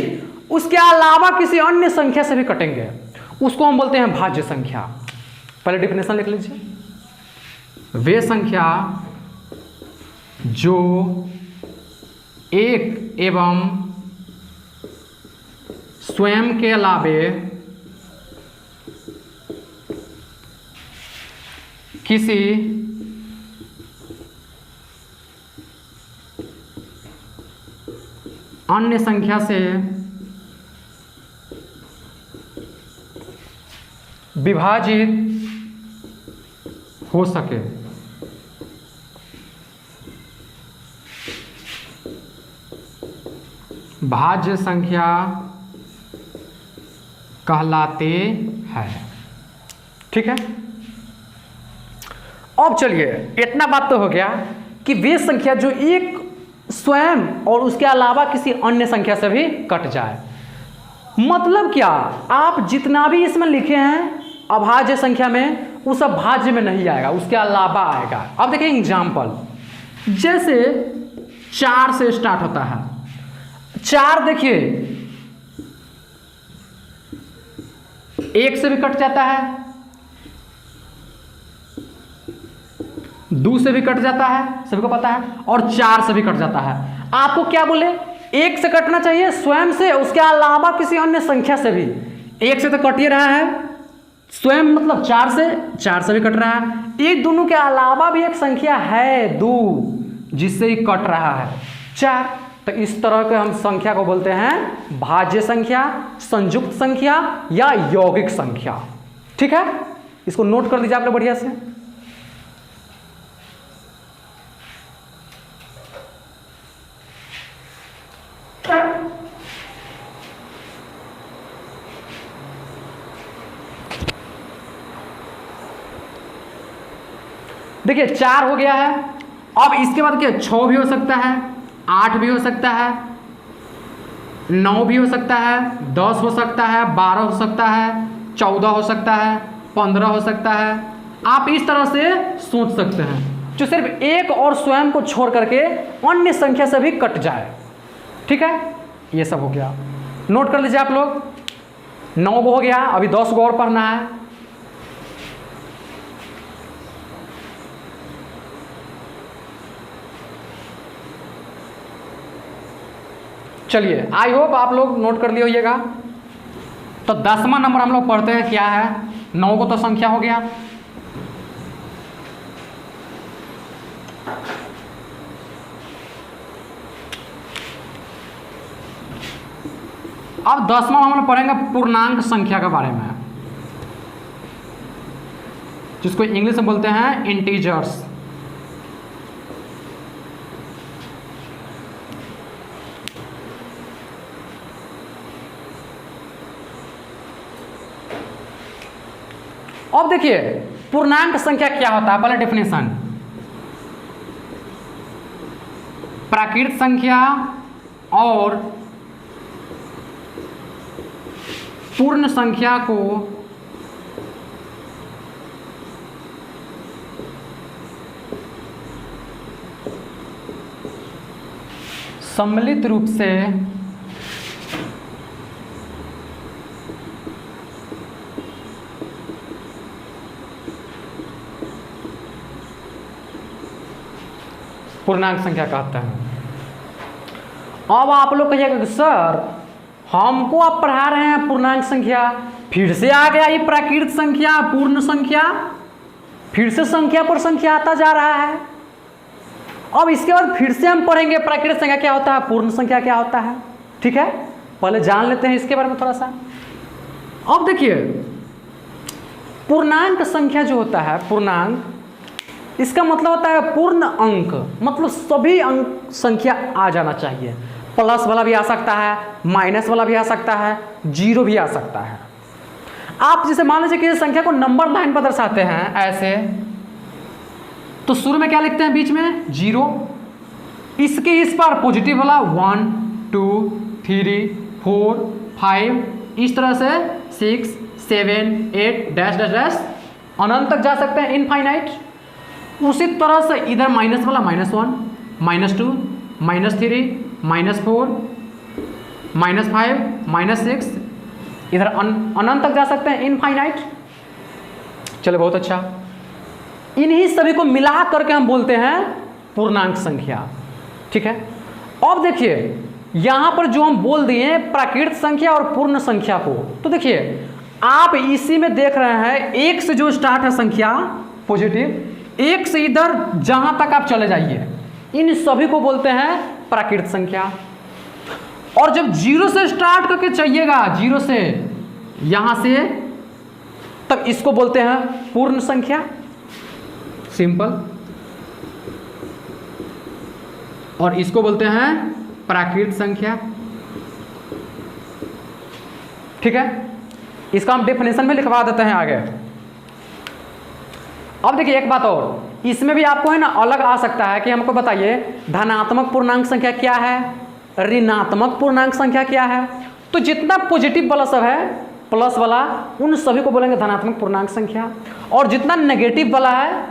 उसके अलावा किसी अन्य संख्या से भी कटेंगे, उसको हम बोलते हैं भाज्य संख्या। पहले डिफिनेशन लिख लीजिए, वे संख्या जो एक एवं स्वयं के अलावे किसी अन्य संख्या से विभाजित हो सके, भाज्य संख्या कहलाते हैं। ठीक है। अब चलिए, इतना बात तो हो गया कि वे संख्या जो एक स्वयं और उसके अलावा किसी अन्य संख्या से भी कट जाए। मतलब क्या, आप जितना भी इसमें लिखे हैं अभाज्य संख्या में, वो सब भाज्य में नहीं आएगा, उसके अलावा आएगा। अब देखिए एग्जाम्पल, जैसे 4 से स्टार्ट होता है। 4 देखिए 1 से भी कट जाता है, 2 से भी कट जाता है, सभी को पता है, और 4 से भी कट जाता है। आपको क्या बोले, 1 से कटना चाहिए स्वयं से, उसके अलावा किसी अन्य संख्या से भी। 1 से तो कट ही रहा है, स्वयं मतलब 4 से भी कट रहा है। ये दोनों के अलावा भी एक संख्या है 2 जिससे ही कट रहा है 4। तो इस तरह के हम संख्या को बोलते हैं भाज्य संख्या, संयुक्त संख्या या यौगिक संख्या। ठीक है, इसको नोट कर दीजिए आप लोग बढ़िया से। देखिए 4 हो गया है। अब इसके बाद क्या, 6 भी हो सकता है, 8 भी हो सकता है, 9 भी हो सकता है, 10 हो सकता है, 12 हो सकता है, 14 हो सकता है, 15 हो सकता है। आप इस तरह से सोच सकते हैं जो सिर्फ एक और स्वयं को छोड़ करके अन्य संख्या से भी कट जाए। ठीक है, ये सब हो गया, नोट कर लीजिए आप लोग। 9 को हो गया, अभी 10 को और पढ़ना है। चलिए, आई होप आप लोग नोट कर लिए होइएगा। तो 10वां नंबर हम लोग पढ़ते हैं, क्या है। 9 को तो संख्या हो गया। अब 10वां हम लोग पढ़ेंगे पूर्णांक संख्या के बारे में, जिसको इंग्लिश में बोलते हैं इंटीजर्स। अब देखिए पूर्णांक संख्या क्या होता है, पहले डेफिनेशन। प्राकृत संख्या और पूर्ण संख्या को सम्मिलित रूप से पूर्णांक संख्या कहते हैं। अब आप लोग कहिएगा कि सर हमको आप पढ़ा रहे हैं पूर्णांक संख्या, फिर से आ गया ये प्राकृत संख्या, पूर्ण संख्या, फिर से संख्या पर संख्या आता जा रहा है। अब इसके बाद फिर से हम पढ़ेंगे प्राकृत संख्या क्या होता है, पूर्ण संख्या क्या होता है। ठीक है, पहले जान लेते हैं इसके बारे में थोड़ा सा। अब देखिए पूर्णांक संख्या जो होता है, पूर्णांक, इसका मतलब होता है पूर्ण अंक, मतलब सभी अंक संख्या आ जाना चाहिए। प्लस वाला भी आ सकता है, माइनस वाला भी आ सकता है, जीरो भी आ सकता है। आप जैसे मान लीजिए कि इस संख्या को नंबर लाइन पर दर्शाते हैं ऐसे, तो शुरू में क्या लिखते हैं, बीच में 0, इसके इस पार पॉजिटिव वाला 1 2 3 4 5, इस तरह से 6 7 8 डैश डैश डैश अनंत तक जा सकते हैं, इनफाइनाइट। उसी तरह से इधर माइनस वाला -1 -2 -3 -4 -5 -6, इधर अनंत तक जा सकते हैं, इनफाइनाइट। चलो बहुत अच्छा। इन्हीं सभी को मिला करके हम बोलते हैं पूर्णांक संख्या। ठीक है, अब देखिए यहां पर जो हम बोल दिए प्राकृत संख्या और पूर्ण संख्या को, तो देखिए आप इसी में देख रहे हैं, एक से जो स्टार्ट है संख्या पॉजिटिव, एक से इधर जहां तक आप चले जाइए, इन सभी को बोलते हैं प्राकृत संख्या। और जब 0 से स्टार्ट करके चाहिएगा, 0 से यहां से, तब इसको बोलते हैं पूर्ण संख्या, सिंपल। और इसको बोलते हैं प्राकृत संख्या। ठीक है, इसका हम डेफिनेशन में लिखवा देते हैं आगे। अब देखिए एक बात और, इसमें भी आपको है ना अलग आ सकता है कि हमको बताइए धनात्मक पूर्णांक संख्या क्या है, ऋणात्मक पूर्णांक संख्या क्या है। तो जितना पॉजिटिव वाला सब है, प्लस वाला, उन सभी को बोलेंगे धनात्मक पूर्णांक संख्या, और जितना नेगेटिव वाला है,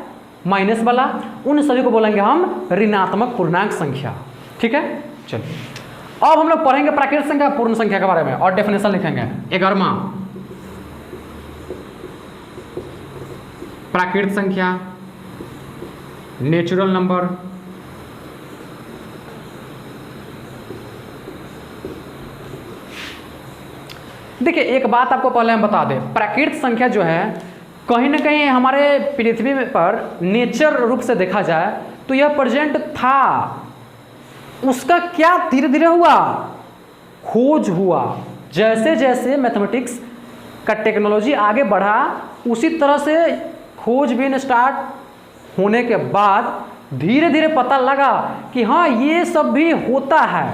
माइनस वाला, उन सभी को बोलेंगे हम ऋणात्मक पूर्णांक संख्या। ठीक है, चलिए अब हम लोग पढ़ेंगे प्राकृत संख्या पूर्ण संख्या के बारे में और डेफिनेशन लिखेंगे। 11वां प्राकृत संख्या, नेचुरल नंबर। देखिए एक बात आपको पहले हम बता दें, प्राकृत संख्या जो है कहीं ना कहीं हमारे पृथ्वी पर नेचर रूप से देखा जाए तो यह प्रेजेंट था, उसका क्या धीरे धीरे हुआ, खोज हुआ। जैसे जैसे मैथमेटिक्स का टेक्नोलॉजी आगे बढ़ा, उसी तरह से खोजबीन स्टार्ट होने के बाद धीरे धीरे पता लगा कि हाँ ये सब भी होता है,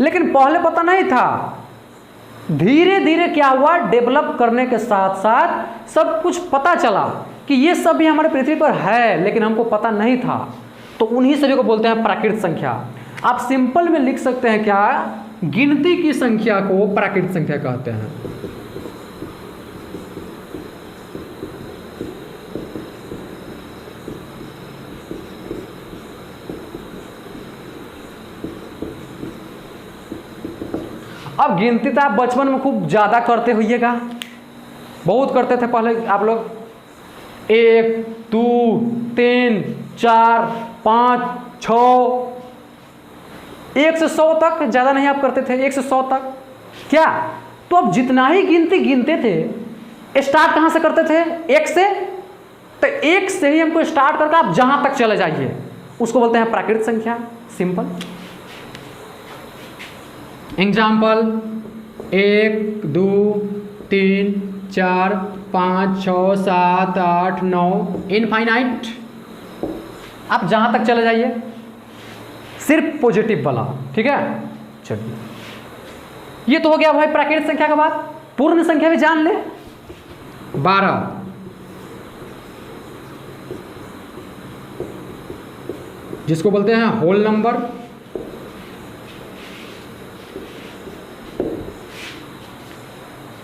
लेकिन पहले पता नहीं था। धीरे धीरे क्या हुआ, डेवलप करने के साथ साथ सब कुछ पता चला कि ये सब भी हमारे पृथ्वी पर है, लेकिन हमको पता नहीं था। तो उन्हीं सभी को बोलते हैं प्राकृत संख्या। आप सिंपल में लिख सकते हैं क्या, गिनती की संख्या को प्राकृत संख्या कहते हैं। अब गिनती तो आप बचपन में खूब ज़्यादा करते होइएगा, बहुत करते थे पहले आप लोग। 1 2 3 4 5 6, 1 से 100 तक, ज़्यादा नहीं आप करते थे, 1 से 100 तक। क्या तो अब जितना ही गिनती गिनते थे, स्टार्ट कहाँ से करते थे, 1 से। तो 1 से ही हमको स्टार्ट करके आप जहाँ तक चले जाइए, उसको बोलते हैं प्राकृत संख्या, सिंपल। Example 1 2 3 4 5 6 7 8 9, infinite. आप जहां तक चले जाइए, सिर्फ पॉजिटिव वाला। ठीक है, चलिए ये तो हो गया भाई प्राकृत संख्या का बात। पूर्ण संख्या भी जान ले। 12 जिसको बोलते हैं होल नंबर।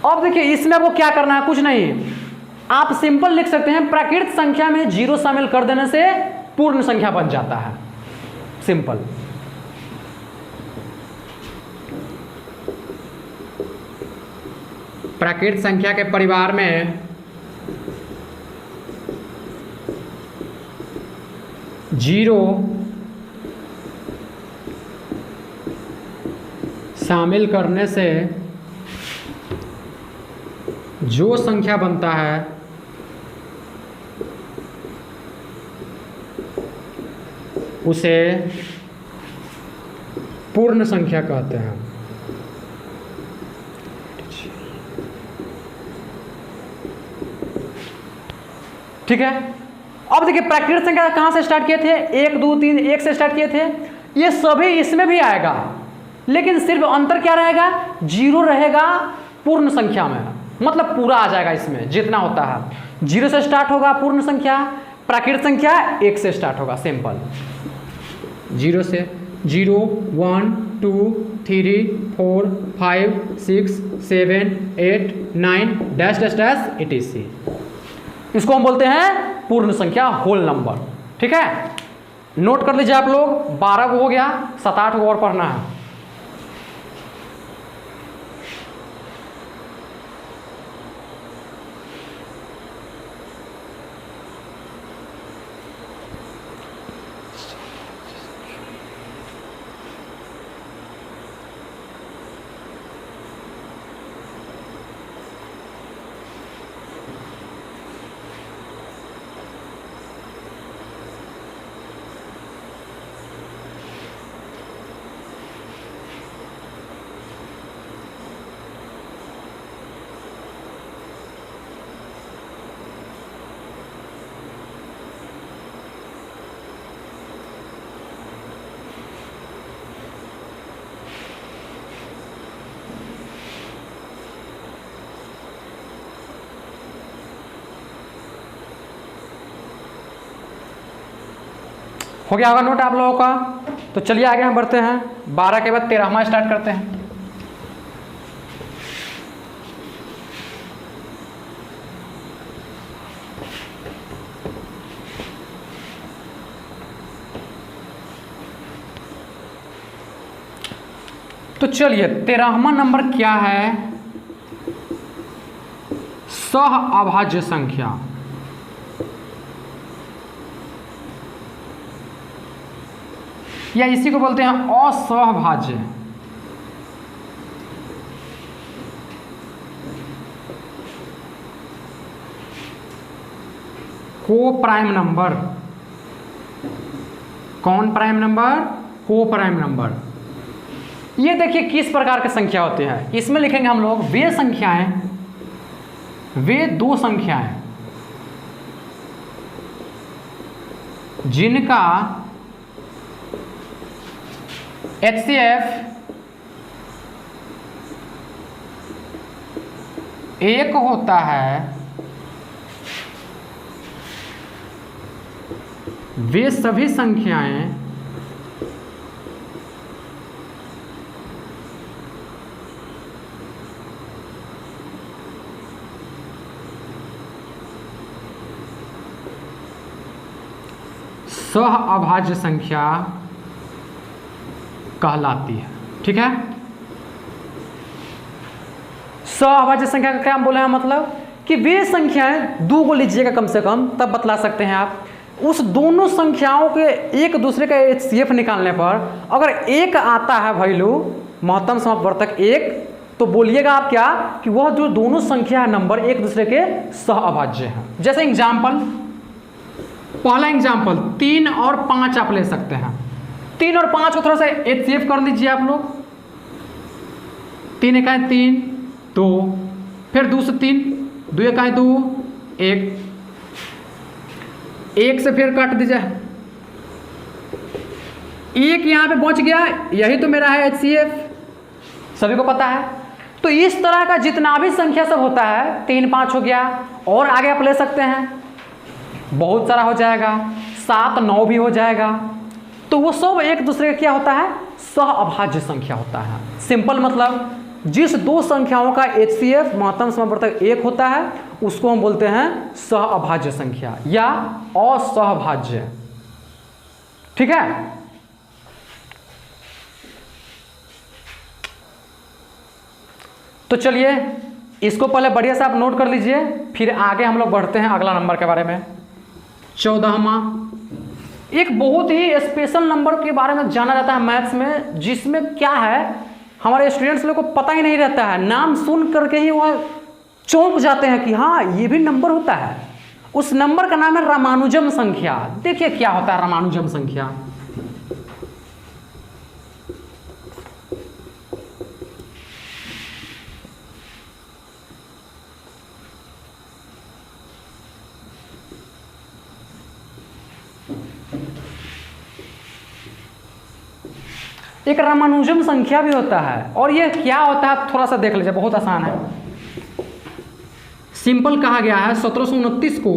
अब देखिए इसमें आपको क्या करना है, कुछ नहीं, आप सिंपल लिख सकते हैं प्राकृत संख्या में 0 शामिल कर देने से पूर्ण संख्या बन जाता है, सिंपल। प्राकृत संख्या के परिवार में 0 शामिल करने से जो संख्या बनता है उसे पूर्ण संख्या कहते हैं। ठीक है, अब देखिए प्राकृत संख्या कहां से स्टार्ट किए थे, 1 2 3 1 से स्टार्ट किए थे। ये सभी इसमें भी आएगा, लेकिन सिर्फ अंतर क्या रहेगा, 0 रहेगा पूर्ण संख्या में मतलब पूरा आ जाएगा इसमें जितना होता है। 0 से स्टार्ट होगा पूर्ण संख्या, प्राकृत संख्या 1 से स्टार्ट होगा, सिंपल। 0 से 0 1 2 3 4 5 6 7 8 9 डैश डैश डैश etc। इसको हम बोलते हैं पूर्ण संख्या, होल नंबर। ठीक है, नोट कर लीजिए आप लोग। 12 को हो गया, 7-8 को और पढ़ना है। हो गया होगा नोट आप लोगों का। तो चलिए आगे हम बढ़ते हैं। 12 के बाद 13वां स्टार्ट करते हैं। तो चलिए 13वां नंबर क्या है? सह अभाज्य संख्या। या इसी को बोलते हैं असहभाज्य। को प्राइम नंबर। कौन प्राइम नंबर? को प्राइम नंबर। ये देखिए किस प्रकार की संख्या होती है। इसमें लिखेंगे हम लोग वे संख्याएं, वे दो संख्याएं जिनका HCF 1 होता है, वे सभी संख्याएं सह अभाज्य संख्या कहलाती है। ठीक है, सहअभाज्य संख्या का क्या हम बोले हैं? मतलब कि वे संख्याएं दो को लीजिएगा कम से कम, तब बतला सकते हैं आप। उस दोनों संख्याओं के एक दूसरे का HCF निकालने पर अगर 1 आता है वैल्यू, महत्तम समापवर्तक 1, तो बोलिएगा आप क्या कि वह जो दोनों संख्या है नंबर एक दूसरे के सहअभाज्य हैं। जैसे एग्जाम्पल, पहला एग्जाम्पल 3 और 5 आप ले सकते हैं। 3 और 5 को थोड़ा सा HCF कर लीजिए आप लोग। 3 एकाएं 3 2, फिर 2 से 3, 2 एकाएं 2 1, 1 से फिर काट दीजिए, 1 यहाँ पे बच गया, यही तो मेरा है HCF, सभी को पता है। तो इस तरह का जितना भी संख्या सब होता है, 3 5 हो गया, और आगे आप ले सकते हैं, बहुत सारा हो जाएगा, 7 9 भी हो जाएगा। तो वो सब एक दूसरे का क्या होता है? सहअभाज्य संख्या होता है। सिंपल मतलब जिस दो संख्याओं का HCF महत्तम समापवर्तक 1 होता है उसको हम बोलते हैं सहअभाज्य संख्या या असहभाज्य। ठीक है, तो चलिए इसको पहले बढ़िया से आप नोट कर लीजिए, फिर आगे हम लोग बढ़ते हैं अगला नंबर के बारे में। 14वां एक बहुत ही स्पेशल नंबर के बारे में जाना जाता है मैथ्स में, जिसमें क्या है हमारे स्टूडेंट्स लोग को पता ही नहीं रहता है, नाम सुन करके ही वह चौंक जाते हैं कि हाँ ये भी नंबर होता है। उस नंबर का नाम है रामानुजम संख्या। देखिए क्या होता है रामानुजम संख्या। एक रामानुजम संख्या भी होता है, और ये क्या होता है थोड़ा सा देख लीजिए, बहुत आसान है। सिंपल कहा गया है 1729 को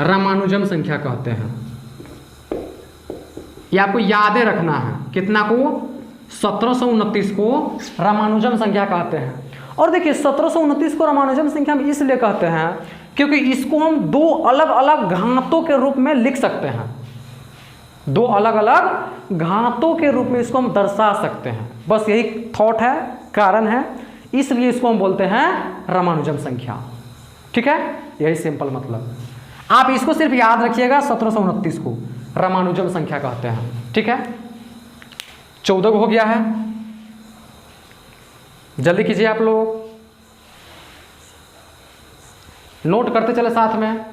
रामानुजम संख्या कहते हैं। ये आपको यादें रखना है, कितना को? 1729 को रामानुजम संख्या कहते हैं। और देखिए 1729 को रामानुजम संख्या हम इसलिए कहते हैं क्योंकि इसको हम दो अलग अलग घातों के रूप में लिख सकते हैं, दो अलग अलग घातों के रूप में इसको हम दर्शा सकते हैं। बस यही थॉट है, कारण है, इसलिए इसको हम बोलते हैं रामानुजम संख्या। ठीक है, यही सिंपल मतलब। आप इसको सिर्फ याद रखिएगा, 1729 को रामानुजम संख्या कहते हैं। ठीक है, 14 हो गया है, जल्दी कीजिए आप लोग, नोट करते चले साथ में।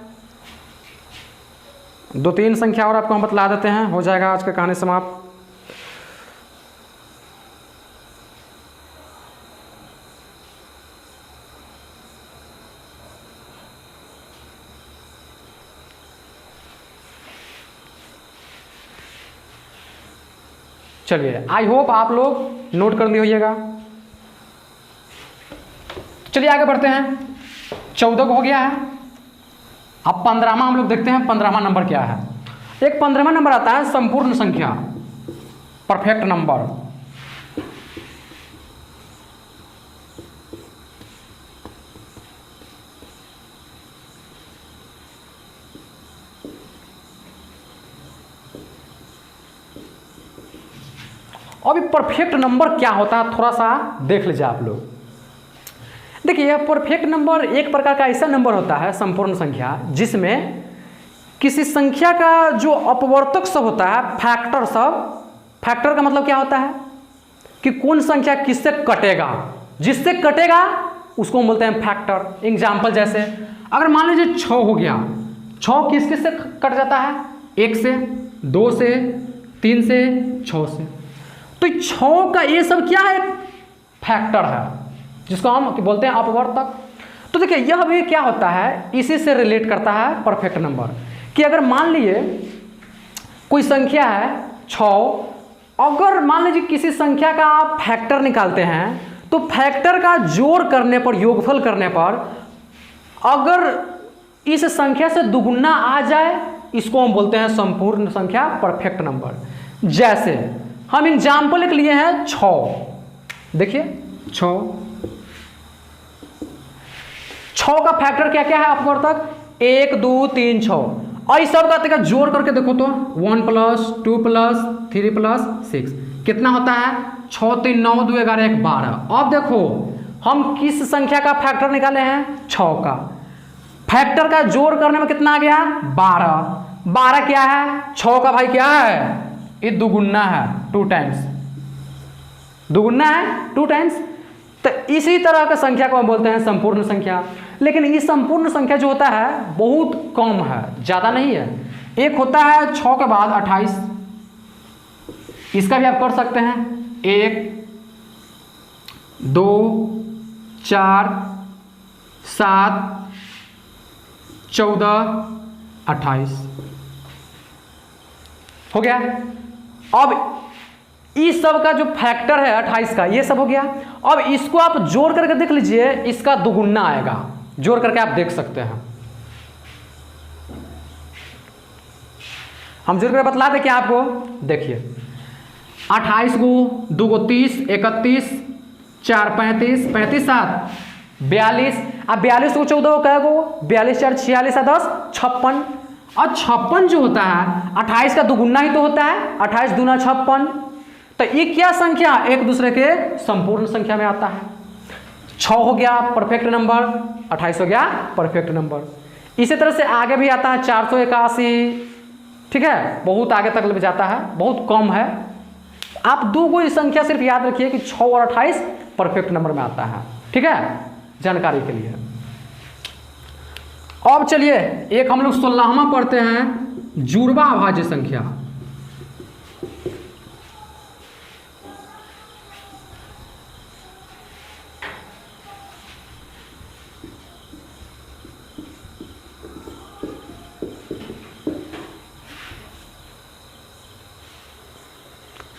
2-3 संख्या और आपको हम बतला देते हैं, हो जाएगा आज का कहानी समाप्त। चलिए, आई होप आप लोग नोट कर लिए होइएगा। चलिए आगे बढ़ते हैं। 14 हो गया है, अब 15वां हम लोग देखते हैं। 15वां नंबर क्या है? एक 15वां नंबर आता है संपूर्ण संख्या, परफेक्ट नंबर। अभी परफेक्ट नंबर क्या होता है थोड़ा सा देख लीजिए आप लोग। देखिए परफेक्ट नंबर एक प्रकार का ऐसा नंबर होता है, संपूर्ण संख्या, जिसमें किसी संख्या का जो अपवर्तक सब होता है, फैक्टर सब, फैक्टर का मतलब क्या होता है कि कौन संख्या किससे कटेगा, जिससे कटेगा उसको हम बोलते हैं फैक्टर। एग्जाम्पल जैसे अगर मान लीजिए 6 हो गया, 6 किस किस से कट जाता है? 1 से, 2 से, 3 से, 6 से। तो 6 का ये सब क्या है? फैक्टर है, जिसको हम बोलते हैं अपवर्तक। तो देखिए यह भी क्या होता है, इसी से रिलेट करता है परफेक्ट नंबर, कि अगर मान लीजिए कोई संख्या है 6, अगर मान लीजिए किसी संख्या का आप फैक्टर निकालते हैं, तो फैक्टर का जोड़ करने पर, योगफल करने पर अगर इस संख्या से दुगुना आ जाए, इसको हम बोलते हैं संपूर्ण संख्या, परफेक्ट नंबर। जैसे हम एग्जाम्पल एक लिए हैं 6, देखिए 6 का फैक्टर क्या क्या है अपवर्तक? 1, 2, 3, 6। और इस सब का जोड़ करके देखो तो 1 + 2 + 3 + 6 कितना होता है? 6, 3, 9, 2, 11, 1, 12। अब देखो हम किस संख्या का फैक्टर निकाले हैं? 6 का। फैक्टर का जोड़ करने में कितना आ गया? 12। 12 क्या है? 6 का भाई क्या है? ये दुगुना है, 2 टाइम्स। दुगुना है 2 टाइम्स। तो इसी तरह का संख्या को हम बोलते हैं संपूर्ण संख्या। लेकिन ये संपूर्ण संख्या जो होता है बहुत कम है, ज़्यादा नहीं है। एक होता है 6 के बाद 28, इसका भी आप कर सकते हैं। 1, 2, 4, 7, 14, 28 हो गया। अब इस सब का जो फैक्टर है 28 का, ये सब हो गया। अब इसको आप जोड़ करके देख लीजिए, इसका दुगुना आएगा, जोड़ करके आप देख सकते हैं। हम जोड़ करके बतला दें क्या आपको? देखिए 28 को 2 को 30, 31, 4 35, 35 7 42। अब 42 को 14 को क्या को? 42 4 46 10 56। और 56 जो होता है 28 का दुगुना ही तो होता है, 28 दूना 56। तो ये क्या संख्या एक दूसरे के संपूर्ण संख्या में आता है। 6 हो गया परफेक्ट नंबर, 28 हो गया परफेक्ट नंबर। इसी तरह से आगे भी आता है 481, ठीक है, बहुत आगे तक ले जाता है, बहुत कम है। आप दो को संख्या सिर्फ याद रखिए कि 6 और 28 परफेक्ट नंबर में आता है, ठीक है, जानकारी के लिए। अब चलिए एक हम लोग 16वां पढ़ते हैं, जुड़वा अभाज्य संख्या।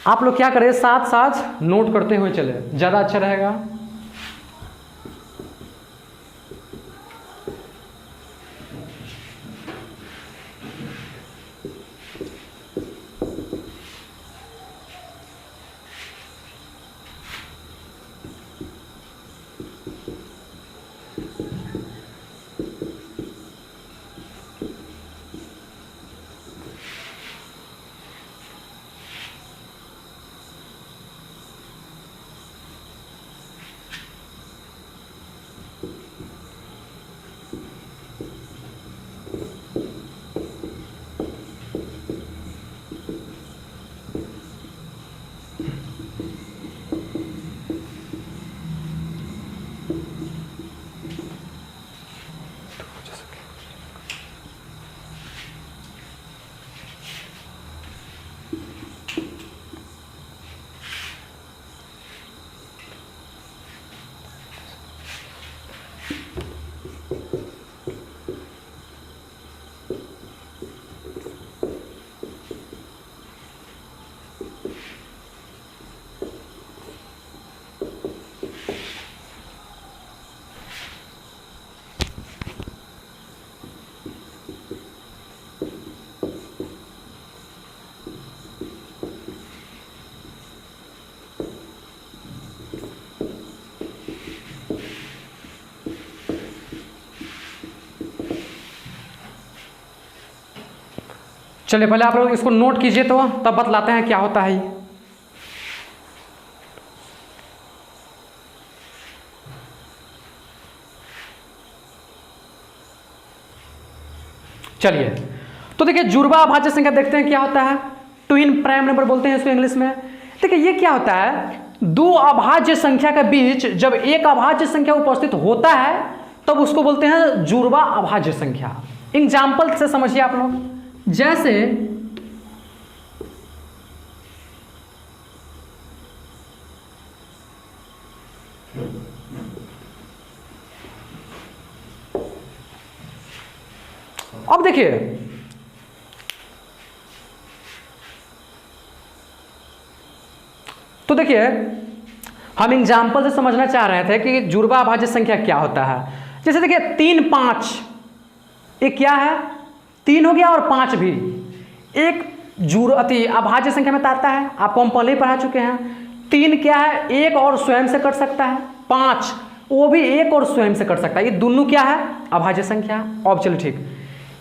आप लोग क्या करें, साथ साथ नोट करते हुए चले, ज़्यादा अच्छा रहेगा। चलिए पहले आप लोग इसको नोट कीजिए तो तब बतलाते हैं क्या होता है ये। चलिए तो देखिए जुड़वा अभाज्य संख्या देखते हैं क्या होता है। ट्विन प्राइम नंबर बोलते हैं इसको इंग्लिश में। देखिए ये क्या होता है, दो अभाज्य संख्या के बीच जब एक अभाज्य संख्या उपस्थित होता है तब उसको बोलते हैं जुड़वा अभाज्य संख्या। एग्जाम्पल से समझिए आप लोग, जैसे अब देखिए तो देखिए हम एग्जाम्पल से समझना चाह रहे थे कि जुड़वा अभाज्य संख्या क्या होता है। जैसे देखिए 3 5 एक क्या है, 3 हो गया और 5 भी एक अभाज्य संख्या में आता है। आपको हम पहले ही पढ़ा चुके हैं। 3 क्या है, एक और स्वयं से कट सकता है। 5 वो भी एक और स्वयं से कट सकता है। ये दोनों क्या है, अभाज्य संख्या। अब चलो ठीक,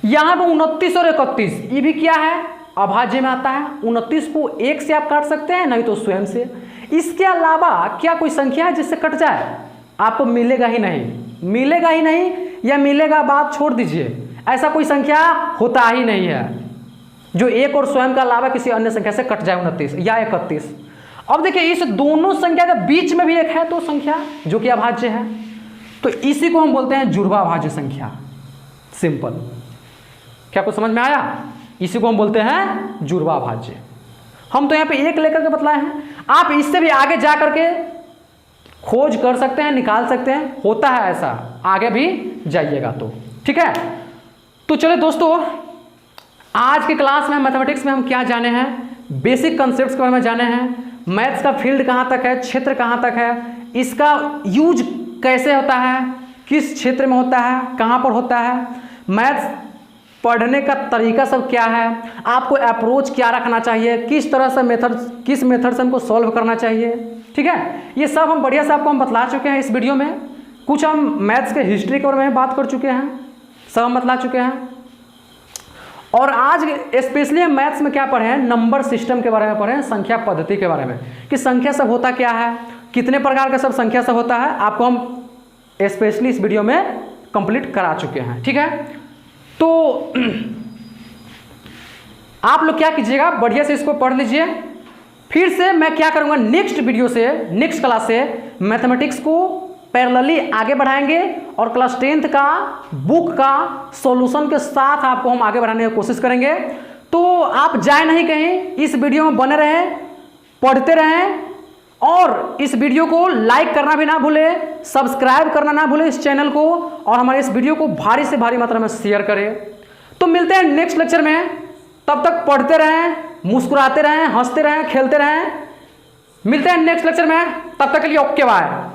यहाँ पर 29 और 31 ये भी क्या है, अभाज्य में आता है। 29 को एक से आप काट सकते हैं, नहीं तो स्वयं से। इसके अलावा क्या कोई संख्या है जिससे कट जाए, आपको मिलेगा ही नहीं, मिलेगा ही नहीं, या मिलेगा बात छोड़ दीजिए, ऐसा कोई संख्या होता ही नहीं है जो एक और स्वयं के अलावा किसी अन्य संख्या से कट जाए 29 या 31। अब देखिए इस दोनों संख्या के बीच में भी एक है तो संख्या जो कि अभाज्य है, तो इसी को हम बोलते हैं जुड़वा अभाज्य संख्या। सिंपल, क्या कुछ समझ में आया? इसी को हम बोलते हैं जुड़वा अभाज्य। हम तो यहाँ पे एक लेकर के बतलाए हैं, आप इससे भी आगे जा करके खोज कर सकते हैं, निकाल सकते हैं, होता है ऐसा, आगे भी जाइएगा तो ठीक है। तो चलिए दोस्तों, आज के क्लास में मैथमेटिक्स में हम क्या जाने हैं, बेसिक कॉन्सेप्ट्स के बारे में जाने हैं। मैथ्स का फील्ड कहाँ तक है, क्षेत्र कहाँ तक है, इसका यूज कैसे होता है, किस क्षेत्र में होता है, कहाँ पर होता है, मैथ्स पढ़ने का तरीका सब क्या है, आपको अप्रोच क्या रखना चाहिए, किस तरह से किस मेथड से हमको सॉल्व करना चाहिए, ठीक है। ये सब हम बढ़िया से आपको हम बतला चुके हैं इस वीडियो में। कुछ हम मैथ्स के हिस्ट्री के बारे में बात कर चुके हैं, सब हम बतला चुके हैं। और आज स्पेशली हम मैथ्स में क्या पढ़े हैं, नंबर सिस्टम के बारे में पढ़े हैं, संख्या पद्धति के बारे में, कि संख्या सब होता क्या है, कितने प्रकार का सब संख्या सब होता है, आपको हम स्पेशली इस वीडियो में कंप्लीट करा चुके हैं, ठीक है। तो आप लोग क्या कीजिएगा, बढ़िया से इसको पढ़ लीजिए। फिर से मैं क्या करूंगा, नेक्स्ट वीडियो से, नेक्स्ट क्लास से मैथमेटिक्स को पैरेलली आगे बढ़ाएंगे और क्लास 10th का बुक का सॉल्यूशन के साथ आपको हम आगे बढ़ाने की कोशिश करेंगे। तो आप जाए नहीं कहीं, इस वीडियो में बने रहें, पढ़ते रहें, और इस वीडियो को लाइक करना भी ना भूलें, सब्सक्राइब करना ना भूलें इस चैनल को, और हमारे इस वीडियो को भारी से भारी मात्रा में शेयर करें। तो मिलते हैं नेक्स्ट लेक्चर में, तब तक पढ़ते रहें, मुस्कुराते रहें, हंसते रहें, खेलते रहें। मिलते हैं नेक्स्ट लेक्चर में, तब तक के लिए ओके बाय।